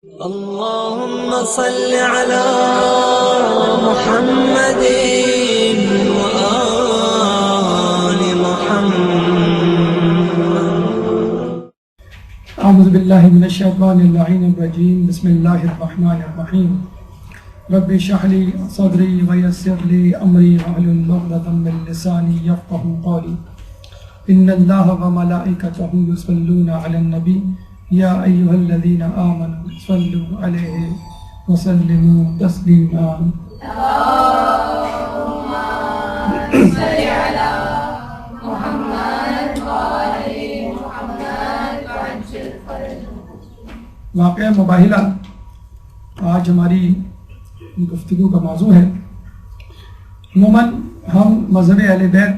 اللهم صل على محمد وآل محمد. اعوذ باللہ من الشیطان اللعین الرجیم. بسم اللہ الرحمن الرحیم. رب اشرح لی صدری ویسر لی امری واحلل عقدۃ من لسانی یفقهوا قولی. ان اللہ وملائکتہ یصلون علی النبی یا ایھا الذین آمنوا صلوا علیہ وسلموا تسلیما. اللهم صل على محمد وآل محمد وعجل فرجه. واقعہ مباہلہ آج ہماری گفتگو کا موضوع ہے. عموماً ہم مذہب اہل بیت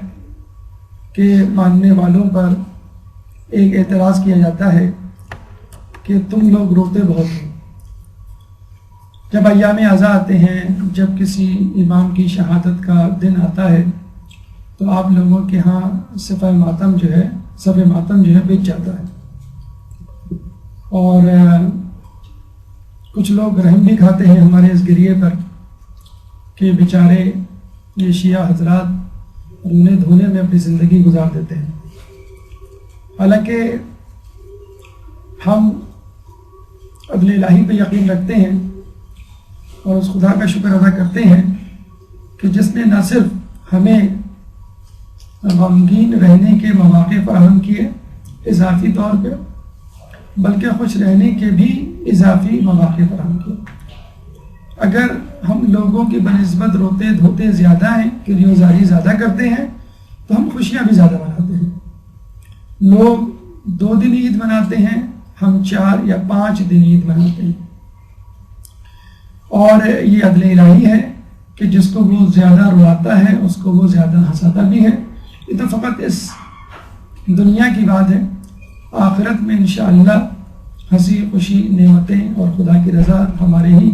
کے ماننے والوں پر ایک اعتراض کیا جاتا ہے کہ تم لوگ روتے بہت ہو. جب ایام عزا آتے ہیں، جب کسی امام کی شہادت کا دن آتا ہے تو آپ لوگوں کے ہاں صف ماتم جو ہے بچ جاتا ہے. اور کچھ لوگ رحم بھی کھاتے ہیں ہمارے اس گریے پر کہ بیچارے یہ شیعہ حضرات رونے دھونے میں اپنی زندگی گزار دیتے ہیں. حالانکہ ہم عدل الہی پہ یقین رکھتے ہیں اور اس خدا کا شکر ادا کرتے ہیں کہ جس نے نہ صرف ہمیں غمگین رہنے کے مواقع فراہم کیے اضافی طور پہ، بلکہ خوش رہنے کے بھی اضافی مواقع فراہم کیے. اگر ہم لوگوں کی بنسبت روتے دھوتے زیادہ ہیں، کریوزاری زیادہ کرتے ہیں، تو ہم خوشیاں بھی زیادہ مناتے ہیں. لوگ 2 دن عید مناتے ہیں، ہم 4 یا 5 دن عید مناتے ہیں. اور یہ عدل الہی ہے کہ جس کو وہ زیادہ رواتا ہے اس کو وہ زیادہ ہنساتا بھی ہے. یہ تو فقط اس دنیا کی بات ہے. آخرت میں انشاءاللہ ہنسی خوشی نعمتیں اور خدا کی رضا ہمارے ہی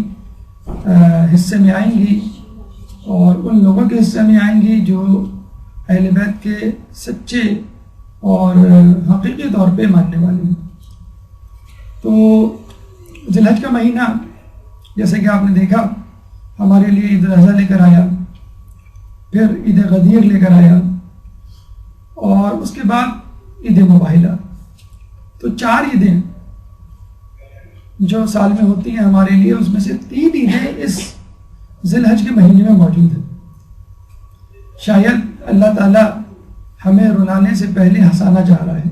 حصے میں آئیں گی، اور ان لوگوں کے حصے میں آئیں گی جو اہل بیت کے سچے اور حقیقی طور پہ ماننے والے ہیں. تو ذی الحج کا مہینہ جیسے کہ آپ نے دیکھا ہمارے لیے عید الاضحیٰ لے کر آیا، پھر عید غدیر لے کر آیا، اور اس کے بعد عید مباہلہ. تو 4 عیدیں جو سال میں ہوتی ہیں ہمارے لیے، اس میں سے 3 عیدیں اس ذی الحج کے مہینے میں موجود ہیں. شاید اللہ تعالیٰ ہمیں رلانے سے پہلے ہنسانا چاہ رہا ہے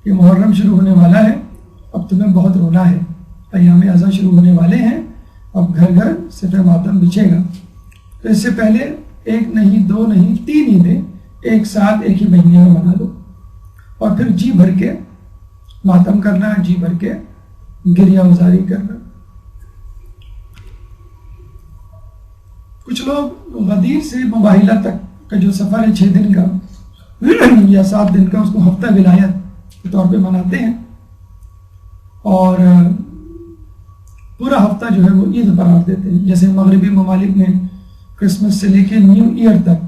کہ محرم شروع ہونے والا ہے، اب تمہیں بہت رونا ہے. ایام عزا شروع ہونے والے ہیں، اب گھر گھر صف ماتم بچھے گا. تو اس سے پہلے 1 نہیں 2 نہیں 3 عیدیں ایک ساتھ ایک ہی مہینے میں منا لو، اور پھر جی بھر کے ماتم کرنا، جی بھر کے گریہ ازاری کرنا. کچھ لوگ غدیر سے مباہلہ تک کا جو سفر ہے 6 دن کا یا 7 دن کا، اس کو ہفتہ ولایت کے طور پہ مناتے ہیں، اور پورا ہفتہ جو ہے وہ عید قرار دیتے ہیں. جیسے مغربی ممالک میں کرسمس سے لے کے نیو ایئر تک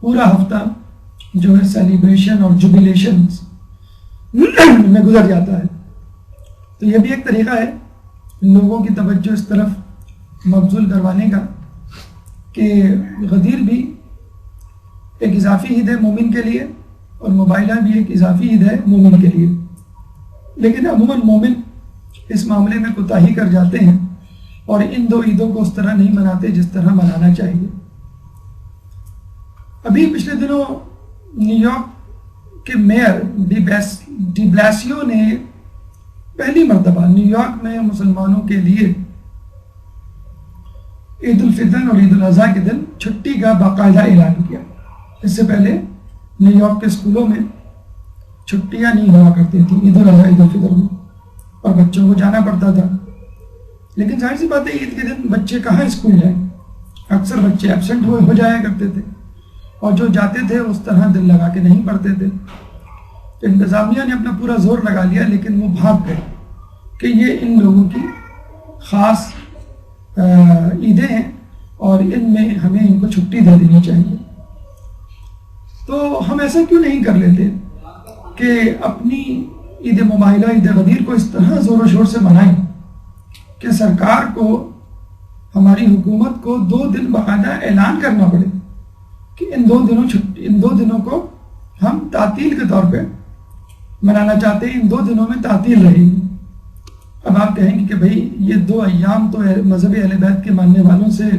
پورا ہفتہ جو ہے سیلیبریشن اور جوبیلیشن میں گزر جاتا ہے. تو یہ بھی ایک طریقہ ہے لوگوں کی توجہ اس طرف مبذول کروانے کا کہ غدیر بھی ایک اضافی عید ہے مومن کے لیے، اور مباہلہ بھی ایک اضافی عید ہے مومن کے لیے. لیکن عموماً مومن اس معاملے میں کوتاہی کر جاتے ہیں اور ان 2 عیدوں کو اس طرح نہیں مناتے جس طرح منانا چاہیے. ابھی پچھلے دنوں نیو یارک کے میئر ڈی بلاسیو نے پہلی مرتبہ نیو یارک میں مسلمانوں کے لیے عید الفطر اور عید الاضحیٰ کے دن چھٹی کا باقاعدہ اعلان کیا. اس سے پہلے نیو یارک کے اسکولوں میں چھٹیاں نہیں ہوا کرتی تھیں عید الاضحیٰ عید الفطر میں، اور بچوں کو جانا پڑتا تھا. لیکن ظاہر سی بات ہے عید کے دن بچے کہاں اسکول جائیں، اکثر بچے ایبسنٹ ہو جایا کرتے تھے، اور جو جاتے تھے اس طرح دل لگا کے نہیں پڑھتے تھے. انتظامیہ نے اپنا پورا زور لگا لیا، لیکن وہ بھاگ گئے کہ یہ ان لوگوں کی خاص عیدیں ہیں اور ان میں ہمیں ان کو چھٹی دے دینی چاہیے. تو ہم ایسا کیوں نہیں کر لیتے کہ اپنی عید مباہلہ عید غدیر کو اس طرح زور و شور سے منائیں کہ سرکار کو، ہماری حکومت کو 2 دن باقاعدہ اعلان کرنا پڑے کہ ان 2 دنوں کو ہم تعطیل کے طور پہ منانا چاہتے ہیں، ان 2 دنوں میں تعطیل رہے گی۔ اب آپ کہیں گے کہ بھائی یہ 2 ایام تو مذہب اہل بیت کے ماننے والوں سے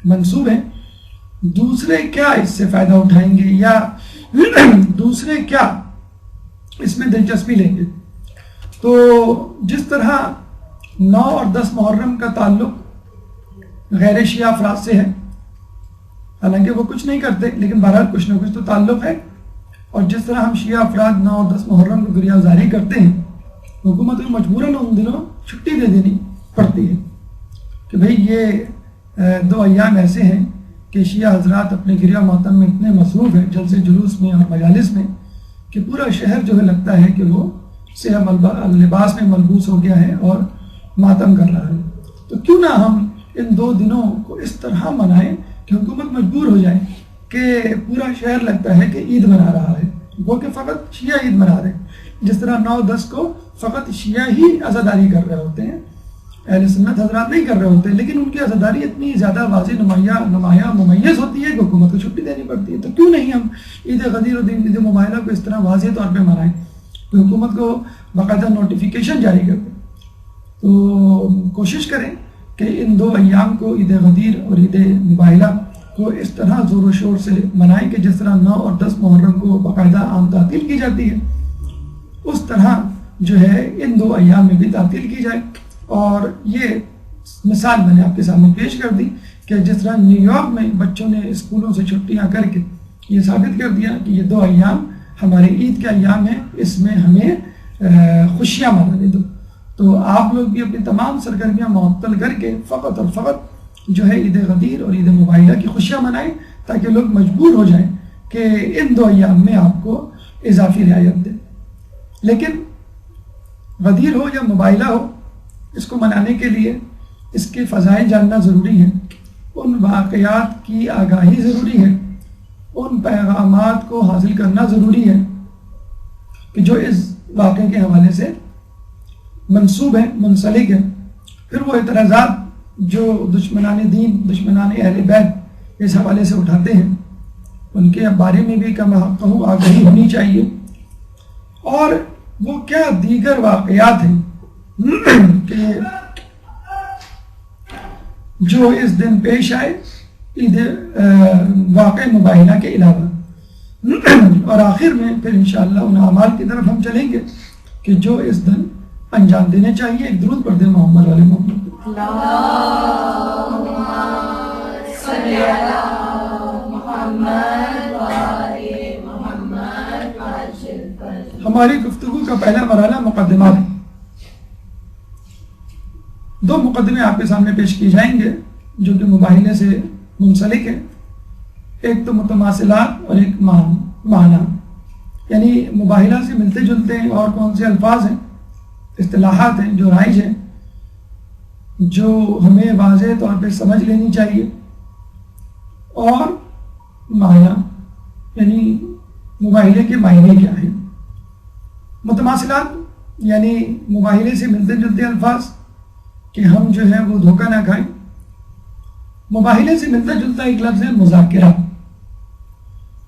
منسوب ہیں، دوسرے کیا اس سے فائدہ اٹھائیں گے یا دوسرے کیا اس میں دلچسپی لیں گے؟ تو جس طرح 9 اور 10 محرم کا تعلق غیر شیعہ افراد سے ہے، حالانکہ وہ کچھ نہیں کرتے لیکن بہرحال کچھ نہ کچھ تو تعلق ہے، اور جس طرح ہم شیعہ افراد 9 اور 10 محرم کو گریہ زاری کرتے ہیں، حکومت کو مجبوراً ان دنوں چھٹی دے دینی پڑتی ہے کہ بھئی یہ 2 ایام ایسے ہیں کہ شیعہ حضرات اپنے گریہ ماتم میں اتنے مصروف ہیں، جلسے جلوس میں اور مجالس میں، کہ پورا شہر جو ہے لگتا ہے کہ وہ سیاہ لباس میں ملبوس ہو گیا ہے اور ماتم کر رہا ہے۔ تو کیوں نہ ہم ان 2 دنوں کو اس طرح منائیں کہ حکومت مجبور ہو جائے کہ پورا شہر لگتا ہے کہ عید منا رہا ہے، وہ کہ فقط شیعہ عید منا رہے ہیں، جس طرح 9-10 کو فقط شیعہ ہی عزاداری کر رہے ہوتے ہیں، اہل سنت حضرات نہیں کر رہے ہوتے، لیکن ان کی عزاداری اتنی زیادہ واضح نمایاں ممیز ہوتی ہے کہ حکومت کو چھٹی دینی پڑتی ہے۔ تو کیوں نہیں ہم عید غدیر اور عید مباہلہ کو اس طرح واضح طور پہ منائیں، تو حکومت کو باقاعدہ نوٹیفیکیشن جاری کر دیں۔ تو کوشش کریں کہ ان 2 ایام کو، عید غدیر اور عید مباہلہ کو، اس طرح زور و شور سے منائیں کہ جس طرح 9 اور 10 محرم کو باقاعدہ عام تعطیل کی جاتی ہے، اس طرح جو ہے ان 2 ایام میں بھی تعطیل کی جائے۔ اور یہ مثال میں نے آپ کے سامنے پیش کر دی کہ جس طرح نیو یارک میں بچوں نے اسکولوں سے چھٹیاں کر کے یہ ثابت کر دیا کہ یہ 2 ایام ہمارے عید کے ایام ہیں، اس میں ہمیں خوشیاں منانے دو، تو آپ لوگ بھی اپنی تمام سرگرمیاں معطل کر کے فقط اور فقط جو ہے عید غدیر اور عید مباہلہ کی خوشیاں منائیں، تاکہ لوگ مجبور ہو جائیں کہ ان 2 ایام میں آپ کو اضافی رعایت دیں۔ لیکن غدیر ہو یا مباہلہ ہو، اس کو منانے کے لیے اس کے فضائل جاننا ضروری ہے، ان واقعات کی آگاہی ضروری ہے، ان پیغامات کو حاصل کرنا ضروری ہے کہ جو اس واقعے کے حوالے سے منسوب ہیں، منسلک ہیں۔ پھر وہ اعتراضات جو دشمنان دین، دشمنان اہل بیت اس حوالے سے اٹھاتے ہیں، ان کے بارے میں بھی کم کہوں آگاہی ہونی چاہیے۔ اور وہ کیا دیگر واقعات ہیں کہ جو اس دن پیش آئے عید واقع مباہلہ کے علاوہ، اور آخر میں پھر انشاءاللہ ان اعمال کی طرف ہم چلیں گے کہ جو اس دن انجام دینے چاہیے۔ ایک درود پڑھ دیں محمد والے محمد۔ ہماری گفتگو کا پہلا مرحلہ مقدمات ہے۔ 2 مقدمے آپ کے سامنے پیش کی جائیں گے جو کہ مباہلے سے منسلک ہے، ایک تو متماثلات اور ایک معنی، یعنی مباہلہ سے ملتے جلتے ہیں اور کون سے الفاظ ہیں، اصطلاحات ہیں جو رائج ہیں، جو ہمیں واضح طور پہ سمجھ لینی چاہیے، اور معنی یعنی مباہلے کے معنی کیا ہیں۔ متماثلات یعنی مباہلے سے ملتے جلتے الفاظ کہ ہم جو ہے وہ دھوکہ نہ کھائیں۔ مباہلے سے ملتا جلتا ایک لفظ ہے مذاکرہ۔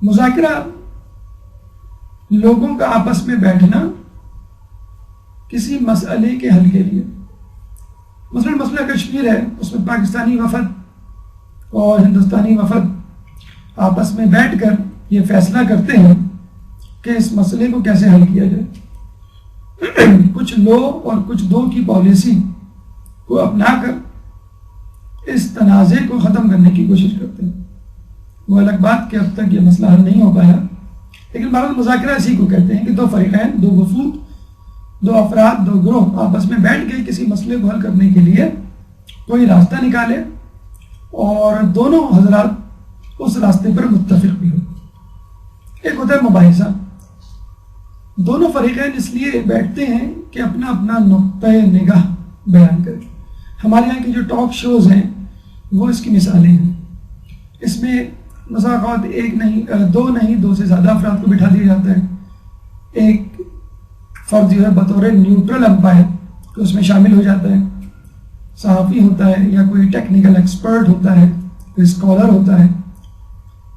مذاکرہ لوگوں کا آپس میں بیٹھنا کسی مسئلے کے حل کے لیے، مثلا مسئلہ کشمیر ہے، اس میں پاکستانی وفد اور ہندوستانی وفد آپس میں بیٹھ کر یہ فیصلہ کرتے ہیں کہ اس مسئلے کو کیسے حل کیا جائے۔ کچھ لو اور کچھ دو کی پالیسی کو اپنا کر اس تنازع کو ختم کرنے کی کوشش کرتے ہیں۔ وہ الگ بات کہ اب تک یہ مسئلہ حل نہیں ہو پایا، لیکن بھارت مذاکرہ اسی کو کہتے ہیں کہ دو فریقین، دو وفود، دو افراد، دو گروہ آپس میں بیٹھ کے کسی مسئلے کو حل کرنے کے لیے کوئی راستہ نکالے اور دونوں حضرات اس راستے پر متفق بھی ہو۔ ایک ہوتا ہے مباحثہ، دونوں فریقین اس لیے بیٹھتے ہیں کہ اپنا اپنا نقطۂ نگاہ بیان کریں۔ ہمارے یہاں کی جو ٹاک شوز ہیں وہ اس کی مثالیں ہیں۔ اس میں مساقات ایک نہیں، دو سے زیادہ افراد کو بٹھا دیا جاتا ہے۔ ایک فرد جو ہے بطور نیوٹرل امپائر اس میں شامل ہو جاتا ہے۔ صحافی ہوتا ہے یا کوئی ٹیکنیکل ایکسپرٹ ہوتا ہے، کوئی اسکالر ہوتا ہے،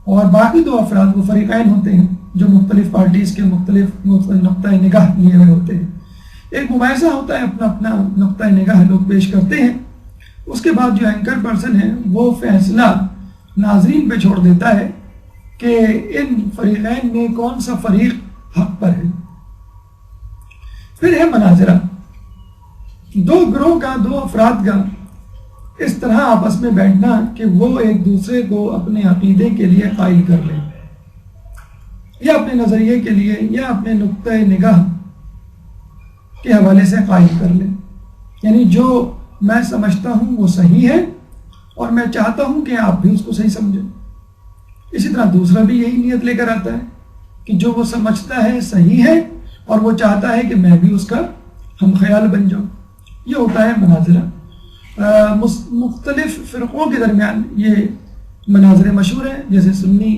اور باقی 2 افراد وہ فریقین ہوتے ہیں جو مختلف پارٹیز کے مختلف نقطۂ نگاہ لیے ہوئے ہوتے ہیں۔ ایک مباحثہ ہوتا ہے، اپنا اپنا نقطۂ نگاہ لوگ پیش کرتے ہیں، اس کے بعد جو اینکر پرسن ہے وہ فیصلہ ناظرین پہ چھوڑ دیتا ہے کہ ان فریقین میں کون سا فریق حق پر ہے۔ پھر ہے مناظرہ، 2 گروہ کا، 2 افراد کا اس طرح آپس میں بیٹھنا کہ وہ ایک دوسرے کو اپنے عقیدے کے لیے قائل کر لیں، یا اپنے نظریے کے لیے یا اپنے نقطۂ نگاہ کے حوالے سے قائل کر لیں، یعنی جو میں سمجھتا ہوں وہ صحیح ہے اور میں چاہتا ہوں کہ آپ بھی اس کو صحیح سمجھیں۔ اسی طرح دوسرا بھی یہی نیت لے کر آتا ہے کہ جو وہ سمجھتا ہے صحیح ہے اور وہ چاہتا ہے کہ میں بھی اس کا ہم خیال بن جاؤں۔ یہ ہوتا ہے مناظرہ۔ مختلف فرقوں کے درمیان یہ مناظرے مشہور ہیں، جیسے سنی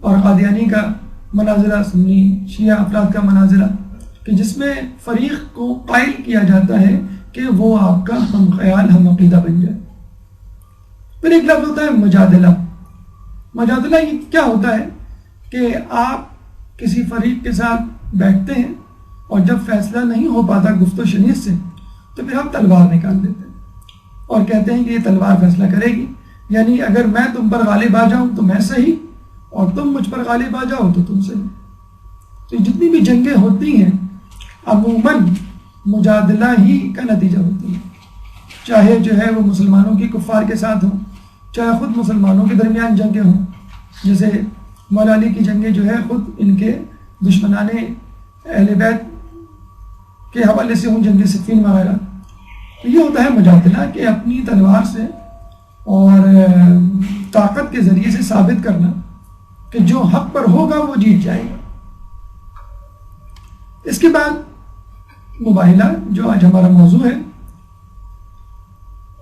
اور قادیانی کا مناظرہ، سنی شیعہ افراد کا مناظرہ، کہ جس میں فریق کو قائل کیا جاتا ہے کہ وہ آپ کا ہم خیال ہم عقیدہ بن جائے۔ پھر ایک لفظ ہوتا ہے مجادلہ۔ مجادلہ یہ کیا ہوتا ہے کہ آپ کسی فریق کے ساتھ بیٹھتے ہیں اور جب فیصلہ نہیں ہو پاتا گفت و شنید سے تو پھر آپ تلوار نکال دیتے ہیں اور کہتے ہیں کہ یہ تلوار فیصلہ کرے گی، یعنی اگر میں تم پر غالب آ جاؤں تو میں صحیح اور تم مجھ پر غالب آ جاؤ تو تم صحیح۔ تو جتنی بھی جنگیں ہوتی ہیں عموماً مجادلہ ہی کا نتیجہ ہوتی ہے، چاہے جو ہے وہ مسلمانوں کی کفار کے ساتھ ہوں، چاہے خود مسلمانوں کے درمیان جنگیں ہوں، جیسے مولا علی کی جنگیں جو ہے خود ان کے دشمنان اہل بیت کے حوالے سے ہوں، جنگ صفین وغیرہ۔ تو یہ ہوتا ہے مجادلہ کہ اپنی تلوار سے اور طاقت کے ذریعے سے ثابت کرنا کہ جو حق پر ہوگا وہ جیت جائے گا۔ اس کے بعد مباہلہ، جو آج ہمارا موضوع ہے۔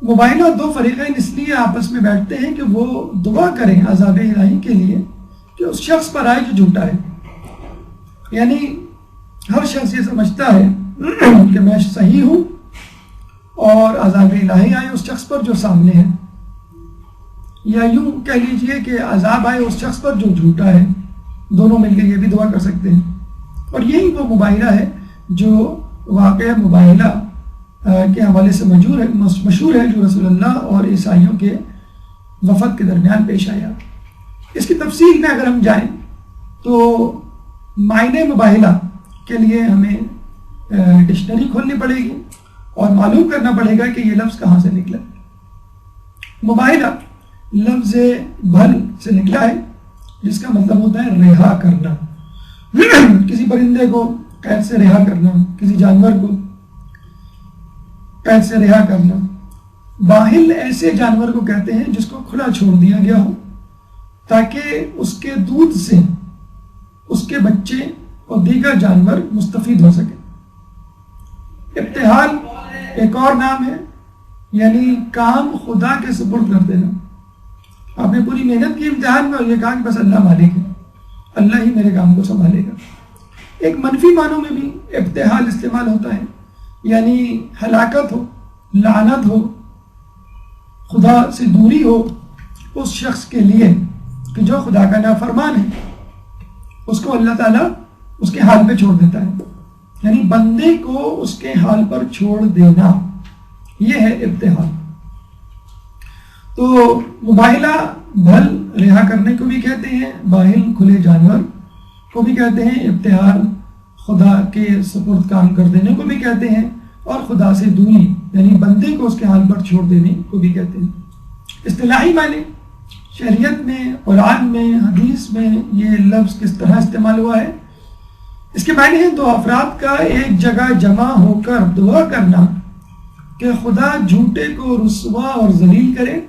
مباہلہ 2 فریقین اس لیے آپس میں بیٹھتے ہیں کہ وہ دعا کریں عذاب الہی کے لیے کہ اس شخص پر آئے جو جھوٹا ہے، یعنی ہر شخص یہ سمجھتا ہے کہ میں صحیح ہوں اور عذاب الہی آئے اس شخص پر جو سامنے ہے، یا یوں کہہ لیجئے کہ عذاب آئے اس شخص پر جو جھوٹا ہے۔ دونوں مل کے یہ بھی دعا کر سکتے ہیں، اور یہی وہ مباہلہ ہے جو واقعہ مباہلہ کے حوالے سے مشہور ہے، جو رسول اللہ اور عیسائیوں کے وفد کے درمیان پیش آیا۔ اس کی تفصیل میں اگر ہم جائیں تو معنی مباہلہ کے لیے ہمیں ڈکشنری کھولنی پڑے گی اور معلوم کرنا پڑے گا کہ یہ لفظ کہاں سے نکلا۔ مباہلہ لفظ بھل سے نکلا ہے، جس کا مطلب ہوتا ہے رہا کرنا، کسی پرندے کو قید سے رہا کرنا، کسی جانور کو قید سے رہا کرنا۔ باہل ایسے جانور کو کہتے ہیں جس کو کھلا چھوڑ دیا گیا ہو تاکہ اس کے دودھ سے اس کے بچے اور دیگر جانور مستفید ہو سکیں۔ ابتحال ایک اور نام ہے، یعنی کام خدا کے سپرد کر دینا۔ آپ نے پوری محنت کی امتحان میں اور یہ کہا کہ بس اللہ مالک ہے، اللہ ہی میرے کام کو سنبھالے گا۔ ایک منفی معنوں میں بھی ابتحال استعمال ہوتا ہے، یعنی ہلاکت ہو، لعنت ہو، خدا سے دوری ہو اس شخص کے لیے کہ جو خدا کا نافرمان ہے، اس کو اللہ تعالیٰ اس کے حال پہ چھوڑ دیتا ہے، یعنی بندے کو اس کے حال پر چھوڑ دینا، یہ ہے ابتحال۔ تو مباہلہ بھل رہا کرنے کو بھی کہتے ہیں، باہل کھلے جانور کو بھی کہتے ہیں، ابتحال خدا کے سپرد کام کر دینے کو بھی کہتے ہیں، اور خدا سے دوری یعنی بندے کو اس کے حال پر چھوڑ دینے کو بھی کہتے ہیں۔ اصطلاحی معنی شریعت میں، قرآن میں، حدیث میں یہ لفظ کس طرح استعمال ہوا ہے، اس کے معنی ہے 2 افراد کا ایک جگہ جمع ہو کر دعا کرنا کہ خدا جھوٹے کو رسوا اور ذلیل کرے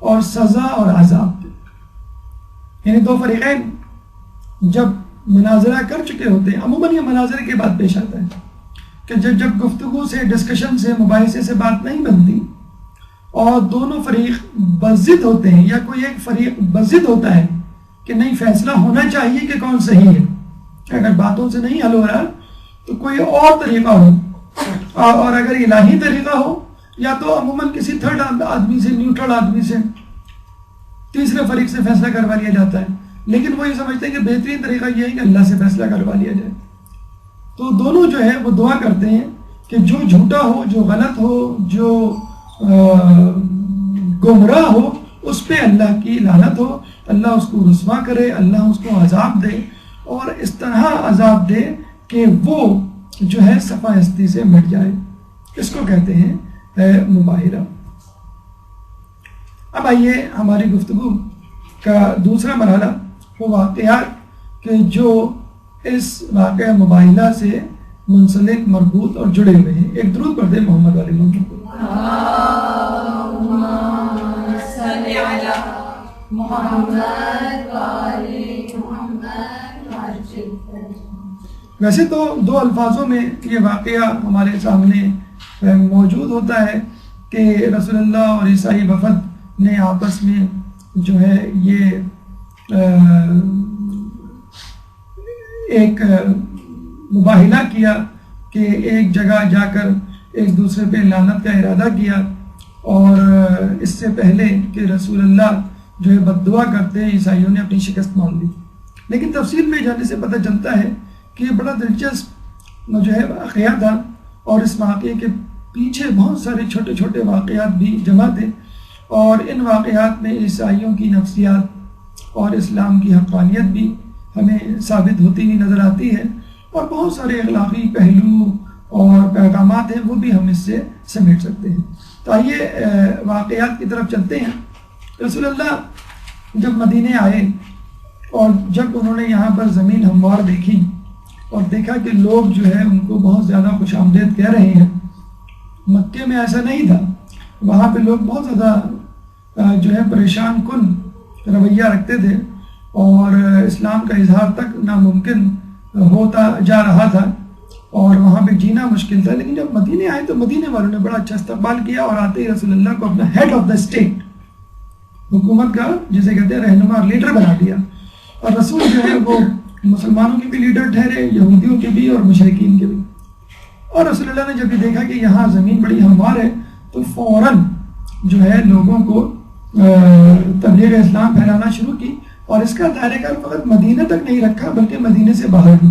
اور سزا اور عذاب دے۔ یعنی 2 فریقین جب مناظرہ کر چکے ہوتے ہیں، عموماً یہ مناظرے کے بعد پیش آتا ہے کہ جب گفتگو سے، ڈسکشن سے، مباحثے سے بات نہیں بنتی اور دونوں فریق بضد ہوتے ہیں، یا کوئی ایک فریق بضد ہوتا ہے کہ نہیں فیصلہ ہونا چاہیے کہ کون صحیح ہے، اگر باتوں سے نہیں حل ہو رہا تو کوئی اور طریقہ ہو، اور اگر الہی طریقہ ہو یا تو عموماً کسی تھرڈ آدمی سے، نیوٹرل آدمی سے، تیسرے فریق سے فیصلہ کروا لیا جاتا ہے، لیکن وہ یہ سمجھتے ہیں کہ بہترین طریقہ یہ ہے کہ اللہ سے فیصلہ کروا لیا جائے. تو دونوں جو ہے وہ دعا کرتے ہیں کہ جو جھوٹا ہو، جو غلط ہو، جو گمراہ ہو، اس پہ اللہ کی لعنت ہو، اللہ اس کو رسوا کرے، اللہ اس کو عذاب دے، اور اس طرح عذاب دے کہ وہ جو ہے صفا ہستی سے مٹ جائے. اس کو کہتے ہیں مباہرہ. اب آئیے ہماری گفتگو کا دوسرا مرحلہ وہ واقعات کہ جو اس واقعہ مباہلہ سے منسلک، مربوط اور جڑے ہوئے ہیں. ایک درود پڑھ دیں محمد علی محمد. ویسے تو دو الفاظوں میں یہ واقعہ ہمارے سامنے موجود ہوتا ہے کہ رسول اللہ اور عیسائی وفد نے آپس میں جو ہے یہ ایک مباہلہ کیا کہ ایک جگہ جا کر ایک دوسرے پہ لعنت کا ارادہ کیا، اور اس سے پہلے کہ رسول اللہ جو ہے بد دعا کرتے ہیں، عیسائیوں نے اپنی شکست مان لی. لیکن تفصیل میں جانے سے پتہ چلتا ہے کہ یہ بڑا دلچسپ جو ہے واقعہ تھا، اور اس واقعے کے پیچھے بہت سارے چھوٹے چھوٹے واقعات بھی جمع تھے، اور ان واقعات میں عیسائیوں کی نفسیات اور اسلام کی حقانیت بھی ہمیں ثابت ہوتی ہوئی نظر آتی ہے، اور بہت سارے اخلاقی پہلو اور پیغامات ہیں وہ بھی ہم اس سے سمیٹ سکتے ہیں. تو آئیے واقعات کی طرف چلتے ہیں. رسول اللہ جب مدینے آئے اور جب انہوں نے یہاں پر زمین ہموار دیکھی اور دیکھا کہ لوگ جو ہے ان کو بہت زیادہ خوش آمدید کہہ رہے ہیں. مکے میں ایسا نہیں تھا، وہاں پہ لوگ بہت زیادہ جو ہے پریشان کن رویہ رکھتے تھے، اور اسلام کا اظہار تک ناممکن ہوتا جا رہا تھا، اور وہاں پہ جینا مشکل تھا. لیکن جب مدینے آئے تو مدینے والوں نے بڑا اچھا استقبال کیا، اور آتے ہی رسول اللہ کو اپنا ہیڈ آف دا اسٹیٹ، حکومت کا جسے کہتے ہیں رہنما، لیڈر بنا دیا. اور رسول جو ہے وہ مسلمانوں کے بھی لیڈر ٹھہرے، یہودیوں کے بھی اور مشرکین کے بھی. اور رسول اللہ نے جب یہ دیکھا کہ یہاں زمین بڑی ہموار ہے تو فوراً جو ہے لوگوں کو تبلیغ اسلام پھیلانا شروع کی، اور اس کا دائرہ کار فقط مدینہ تک نہیں رکھا بلکہ مدینے سے باہر بھی.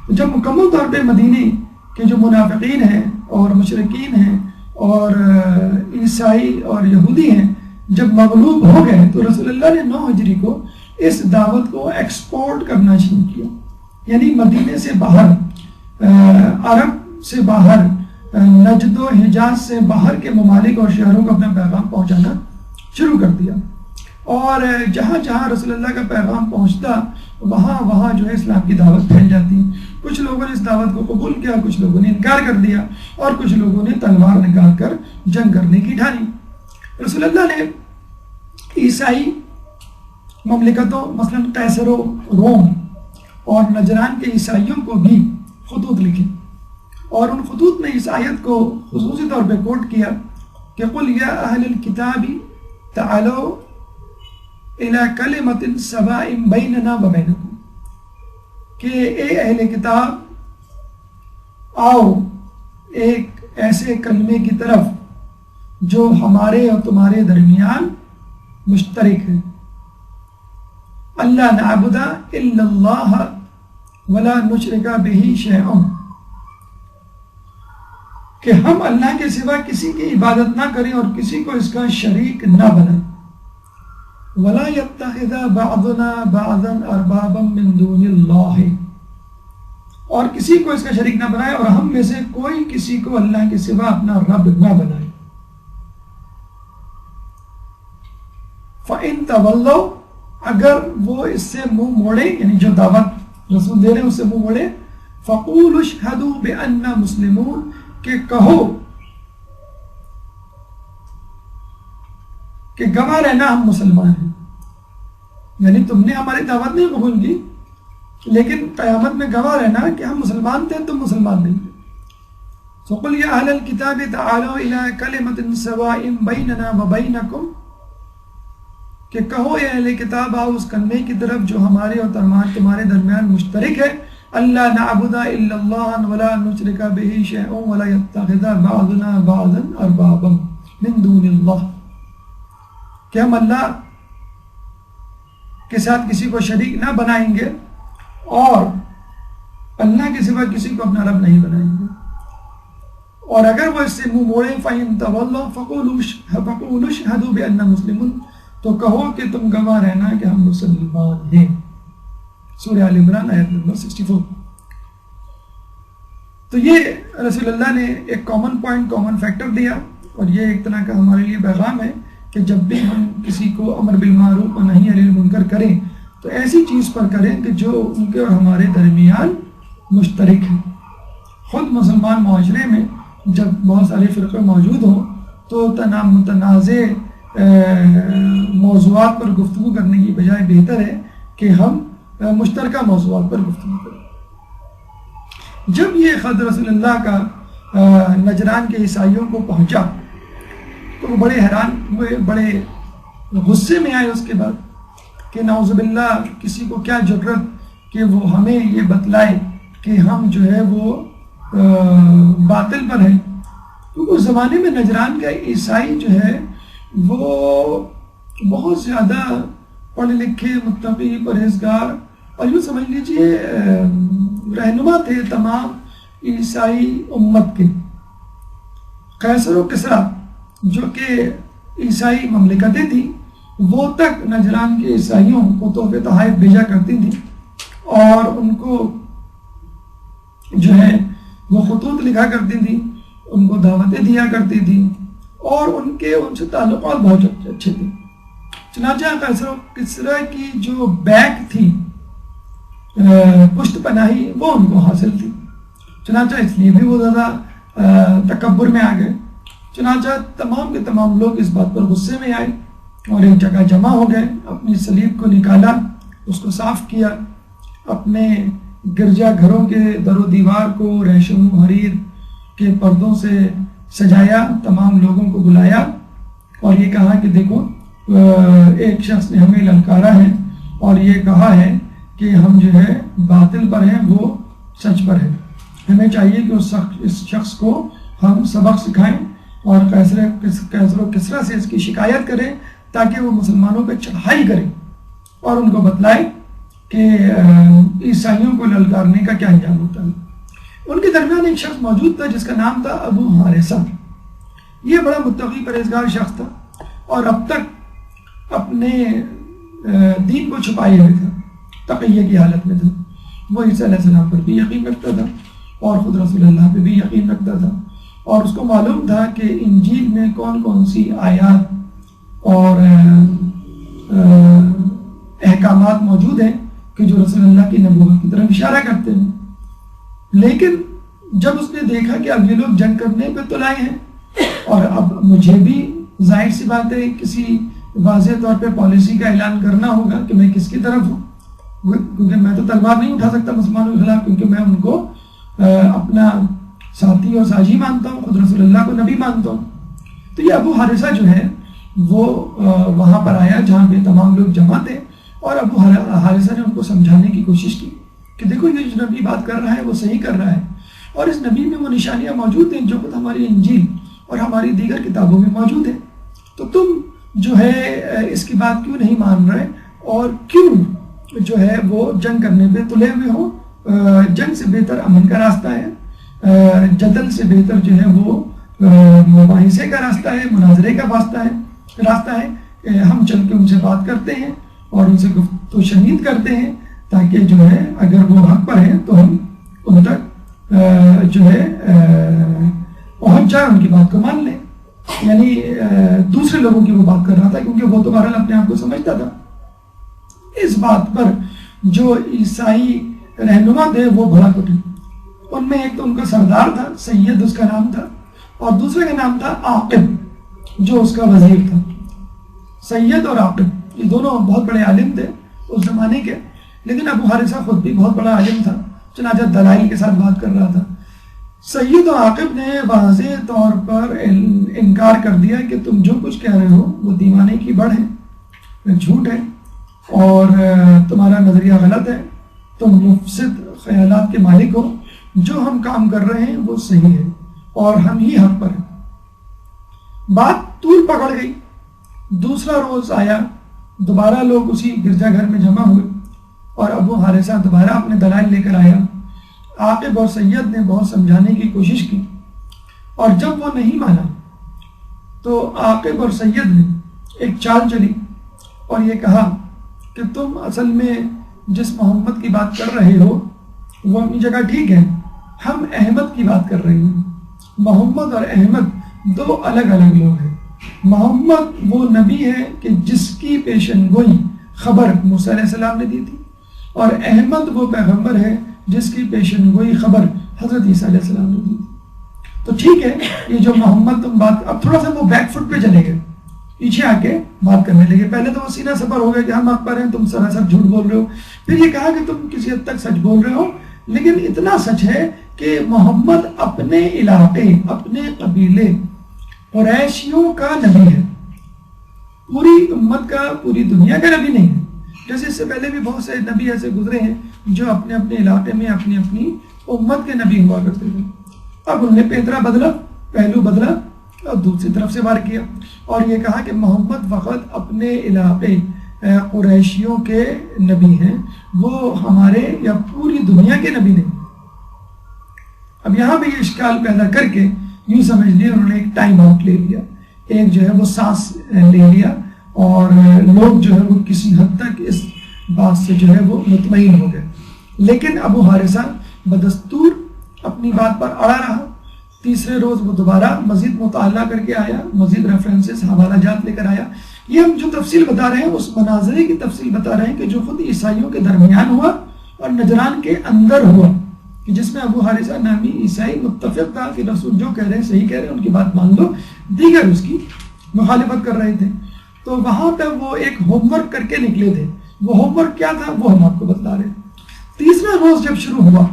جب مکمل طور پہ مدینے کے جو منافقین ہیں اور مشرکین ہیں اور عیسائی اور یہودی ہیں جب مغلوب ہو گئے تو رسول اللہ نے 9 ہجری کو اس دعوت کو ایکسپورٹ کرنا شروع کیا، یعنی مدینے سے باہر، عرب سے باہر، نجد و حجاز سے باہر کے ممالک اور شہروں کو اپنا پیغام پہنچانا شروع کر دیا. اور جہاں جہاں رسول اللہ کا پیغام پہنچتا وہاں جو ہے اسلام کی دعوت پھیل جاتی. کچھ لوگوں نے اس دعوت کو قبول کیا، کچھ لوگوں نے انکار کر دیا، اور کچھ لوگوں نے تلوار نکال کر جنگ کرنے کی ٹھانی. رسول اللہ نے عیسائی مملکتوں مثلا قیصر و روم اور نجران کے عیسائیوں کو بھی خطوط لکھے، اور ان خطوط میں اس آیت کو خصوصی طور پہ کوٹ کیا کہ قل یا اہل الکتاب تعالوا الی کلمۃ سواء بیننا و بینکم، کہ اے اہل کتاب آؤ ایک ایسے کلمے کی طرف جو ہمارے اور تمہارے درمیان مشترک ہے. اللہ نعبد الا اللہ ولا نشرک بہ شیئا، کہ ہم اللہ کے سوا کسی کی عبادت نہ کریں اور کسی کو اس کا شریک نہ بنائیں. ولا يتخذ بعضنا بعضا اربابا من دون اللہ، اور کسی کو اس کا شریک نہ بنائے اور ہم میں سے کوئی کسی کو اللہ کے سوا اپنا رب نہ بنائے. فَإِن تَوَلَّوْا، اگر وہ اس سے منہ موڑے، یعنی جو دعوت رسول دے رہے ہیں اس سے منہ موڑے، فَقُولُوا اشْهَدُوا بِأَنَّا مُسْلِمُونَ، کہ کہو کہ گواہ رہنا ہم مسلمان ہیں. یعنی تم نے ہماری دعوت نہیں قبول کی، لیکن قیامت میں گواہ رہنا کہ ہم مسلمان تھے، تم مسلمان نہیں تھے. فَقُلْ يَا أَهْلَ الْكِتَابِ تَعَالَوْا إِلَىٰ كَلِمَةٍ سَوَاءٍ بَيْنَنَا وَبَيْنَكُمْ، کہ کہو اے اہل کتاب آؤ اس کلمے کی طرف جو ہمارے اور تمہارے درمیان مشترک ہے. اللہ نعبد الا اللہ ولا نشرک به شیئا ولا يتخذ بعضنا بعضا اربابا من دون اللہ، کہ ہم اللہ کے ساتھ کسی کو شریک نہ بنائیں گے اور اللہ کے سوا کسی کو اپنا رب نہیں بنائیں گے، اور اگر وہ اس سے منہ موڑیں فَإِن تَوَلَّوْا فَقُولُوا اشْهَدُوا بِأَنَّا مُسْلِمُونَ، تو کہو کہ تم گواہ رہنا کہ ہم مسلمان ہیں۔ سورہ آل عمران آیت نمبر 64۔ تو یہ رسول اللہ نے ایک کامن پوائنٹ، کامن فیکٹر دیا، اور یہ ایک طرح کا ہمارے لیے پیغام ہے کہ جب بھی ہم کسی کو امر بالمعروف و نہی عن المنکر کریں تو ایسی چیز پر کریں کہ جو ان کے اور ہمارے درمیان مشترک ہے۔ خود مسلمان معاشرے میں جب بہت سارے فرقے موجود ہوں تو متنازع موضوعات پر گفتگو کرنے کی بجائے بہتر ہے کہ ہم مشترکہ موضوعات پر گفتگو کریں۔ جب یہ خط رسول اللہ کا نجران کے عیسائیوں کو پہنچا تو وہ بڑے حیران ہوئے، بڑے غصے میں آئے اس کے بعد کہ نعوذ باللہ کسی کو کیا جرت کہ وہ ہمیں یہ بتلائے کہ ہم جو ہے وہ باطل پر ہیں، کیونکہ اس زمانے میں نجران کا عیسائی جو ہے وہ بہت زیادہ پڑھے لکھے، متقی، پرہیزگار، اور یوں سمجھ لیجئے رہنما تھے تمام عیسائی امت کے۔ قیصر و کسریٰ جو کہ عیسائی مملکتیں تھیں وہ تک نجران کے عیسائیوں کو تحفے تحائف بھیجا کرتی تھیں، اور ان کو جو ہے وہ خطوط لکھا کرتی تھیں، ان کو دعوتیں دیا کرتی تھیں، اور ان سے تعلقات بہت اچھے تھے۔ چنانچہ قیصر و کسریٰ کی جو بیک تھی، پشت پناہی، وہ ان کو حاصل تھی، چنانچہ اس لیے بھی وہ زیادہ تکبر میں آ گئے۔ چنانچہ تمام کے تمام لوگ اس بات پر غصے میں آئے اور ایک جگہ جمع ہو گئے، اپنی صلیب کو نکالا، اس کو صاف کیا، اپنے گرجا گھروں کے در و دیوار کو ریشم و حریر کے پردوں سے سجایا، تمام لوگوں کو بلایا اور یہ کہا کہ دیکھو ایک شخص نے ہمیں للکارا ہے اور یہ کہا ہے کہ ہم جو ہے باطل پر ہیں، وہ سچ پر ہے، ہمیں چاہیے کہ اس شخص کو ہم سبق سکھائیں اور قیصر و کسریٰ سے اس کی شکایت کریں تاکہ وہ مسلمانوں پہ چڑھائی کریں اور ان کو بتلائیں کہ عیسائیوں کو للکارنے کا کیا انجام ہوتا ہے۔ ان کے درمیان ایک شخص موجود تھا جس کا نام تھا ابو حارثہ۔ یہ بڑا متقی پرہیزگار شخص تھا اور اب تک اپنے دین کو چھپائے ہوئے تھا، تقیہ کی حالت میں تھا۔ وہ عیسیٰ علیہ السلام پر بھی یقین رکھتا تھا اور خود رسول اللہ پہ بھی یقین رکھتا تھا، اور اس کو معلوم تھا کہ انجیل میں کون کون سی آیات اور احکامات موجود ہیں کہ جو رسول اللہ کی نبوت کی طرف اشارہ کرتے ہیں۔ لیکن جب اس نے دیکھا کہ اب یہ لوگ جنگ کرنے پہ تل آئے ہیں اور اب مجھے بھی ظاہر سی بات ہے کسی واضح طور پہ پالیسی کا اعلان کرنا ہوگا کہ میں کس کی طرف ہوں، کیونکہ میں تو تلوار نہیں اٹھا سکتا مسلمانوں کے خلاف، کیونکہ میں ان کو اپنا ساتھی اور ساجی مانتا ہوں، خود رسول اللہ کو نبی مانتا ہوں۔ تو یہ ابو حارثہ جو ہے وہ وہاں پر آیا جہاں پہ تمام لوگ جمع تھے، اور ابو حارثہ نے ان کو سمجھانے کی کوشش کی کہ دیکھو یہ جو نبی بات کر رہا ہے وہ صحیح کر رہا ہے، اور اس نبی میں وہ نشانیاں موجود ہیں جو خود ہماری انجیل اور ہماری دیگر کتابوں میں موجود ہیں، تو تم جو ہے اس کی بات کیوں نہیں مان رہے اور کیوں جو ہے وہ جنگ کرنے پہ تلے ہوئے ہو؟ جنگ سے بہتر امن کا راستہ ہے، جدل سے بہتر جو ہے وہ مباحثے کا راستہ ہے، مناظرے کا راستہ ہے۔ ہم چل کے ان سے بات کرتے ہیں اور ان سے گفتگو شنید کرتے ہیں تاکہ جو ہے اگر وہ حق پر ہیں تو ہم ان تک جو ہے پہنچ جائیں، ان کی بات کو مان لیں۔ یعنی دوسرے لوگوں کی وہ بات کر رہا تھا کیونکہ وہ تو بہرحال اپنے آپ کو سمجھتا تھا۔ اس بات پر جو عیسائی رہنما تھے وہ بھڑک اٹھے۔ ان میں ایک تو ان کا سردار تھا، سید اس کا نام تھا، اور دوسرے کا نام تھا عاقب جو اس کا وزیر تھا۔ سید اور عاقب یہ دونوں بہت بڑے عالم تھے اس زمانے کے، لیکن ابو حارثہ خود بھی بہت بڑا عالم تھا، چنانچہ دلائل کے ساتھ بات کر رہا تھا۔ سید اور عاقب نے واضح طور پر انکار کر دیا کہ تم جو کچھ کہہ رہے ہو وہ دیوانے کی بڑھ ہے، جھوٹ ہے، اور تمہارا نظریہ غلط ہے، تم مفسد خیالات کے مالک ہو، جو ہم کام کر رہے ہیں وہ صحیح ہے اور ہم ہی حق پر ہیں۔ بات طول پکڑ گئی۔ دوسرا روز آیا، دوبارہ لوگ اسی گرجا گھر میں جمع ہوئے اور ابو حارثہ دوبارہ اپنے دلائل لے کر آیا۔ عاقب اور سید نے بہت سمجھانے کی کوشش کی اور جب وہ نہیں مانا تو عاقب اور سید نے ایک چال چلی اور یہ کہا کہ تم اصل میں جس محمد کی بات کر رہے ہو وہ اپنی جگہ ٹھیک ہے، ہم احمد کی بات کر رہے ہیں۔ محمد اور احمد دو الگ الگ لوگ ہیں۔ محمد وہ نبی ہے کہ جس کی پیشن گوئی خبر موسیٰ علیہ السلام نے دی تھی، اور احمد وہ پیغمبر ہے جس کی پیشن گوئی خبر حضرت عیسیٰ علیہ السلام نے دی تھی۔ تو ٹھیک ہے، یہ جو محمد تم بات، اب تھوڑا سا وہ بیک فٹ پہ چلے گئے، پیچھے آ کے بات کرنے لگے۔ پہلے تو وہ سینہ سفر ہو گیا کہ ہم حق پر ہیں، تم سراسر جھوٹ بول رہے ہو۔ پھر یہ کہا کہ تم کسی حد تک سچ بول رہے ہو، لیکن اتنا سچ ہے کہ محمد اپنے علاقے، اپنے قبیلے قریشیوں کا نبی ہے، پوری امت کا، پوری دنیا کا نبی نہیں ہے۔ جیسے اس سے پہلے بھی بہت سے نبی ایسے گزرے ہیں جو اپنے اپنے علاقے میں اپنی اپنی امت کے نبی ہوا کرتے تھے۔ اب انہوں نے پیترا بدلا، پہلو بدلا اور دوسری طرف سے وار کیا اور یہ کہا کہ محمد فقط اپنے علاقے قریشیوں کے نبی ہیں، وہ ہمارے یا پوری دنیا کے نبی نہیں۔ اب یہاں بھی یہ اشکال پیدا کر کے یوں سمجھ لیا انہوں نے ایک ٹائم آؤٹ لے لیا، ایک جو ہے وہ سانس لے لیا، اور لوگ جو ہے وہ کسی حد تک اس بات سے جو ہے وہ مطمئن ہو گئے۔ لیکن ابو حارثہ بدستور اپنی بات پر اڑا رہا۔ تیسرے روز وہ دوبارہ مزید مطالعہ کر کے آیا، مزید ریفرنسز، حوالہ جات لے کر آیا۔ یہ ہم جو تفصیل بتا رہے ہیں اس مناظرے کی تفصیل بتا رہے ہیں کہ جو خود عیسائیوں کے درمیان ہوا اور نجران کے اندر ہوا، کہ جس میں ابو حارثہ نامی عیسائی متفق تھا کہ رسول جو کہہ رہے ہیں صحیح کہہ رہے ہیں، ان کی بات مان لو، دیگر اس کی مخالفت کر رہے تھے۔ تو وہاں پہ وہ ایک ہوم ورک کر کے نکلے تھے۔ وہ ہوم ورک کیا تھا وہ ہم آپ کو بتلا رہے ہیں۔ تیسرا روز جب شروع ہوا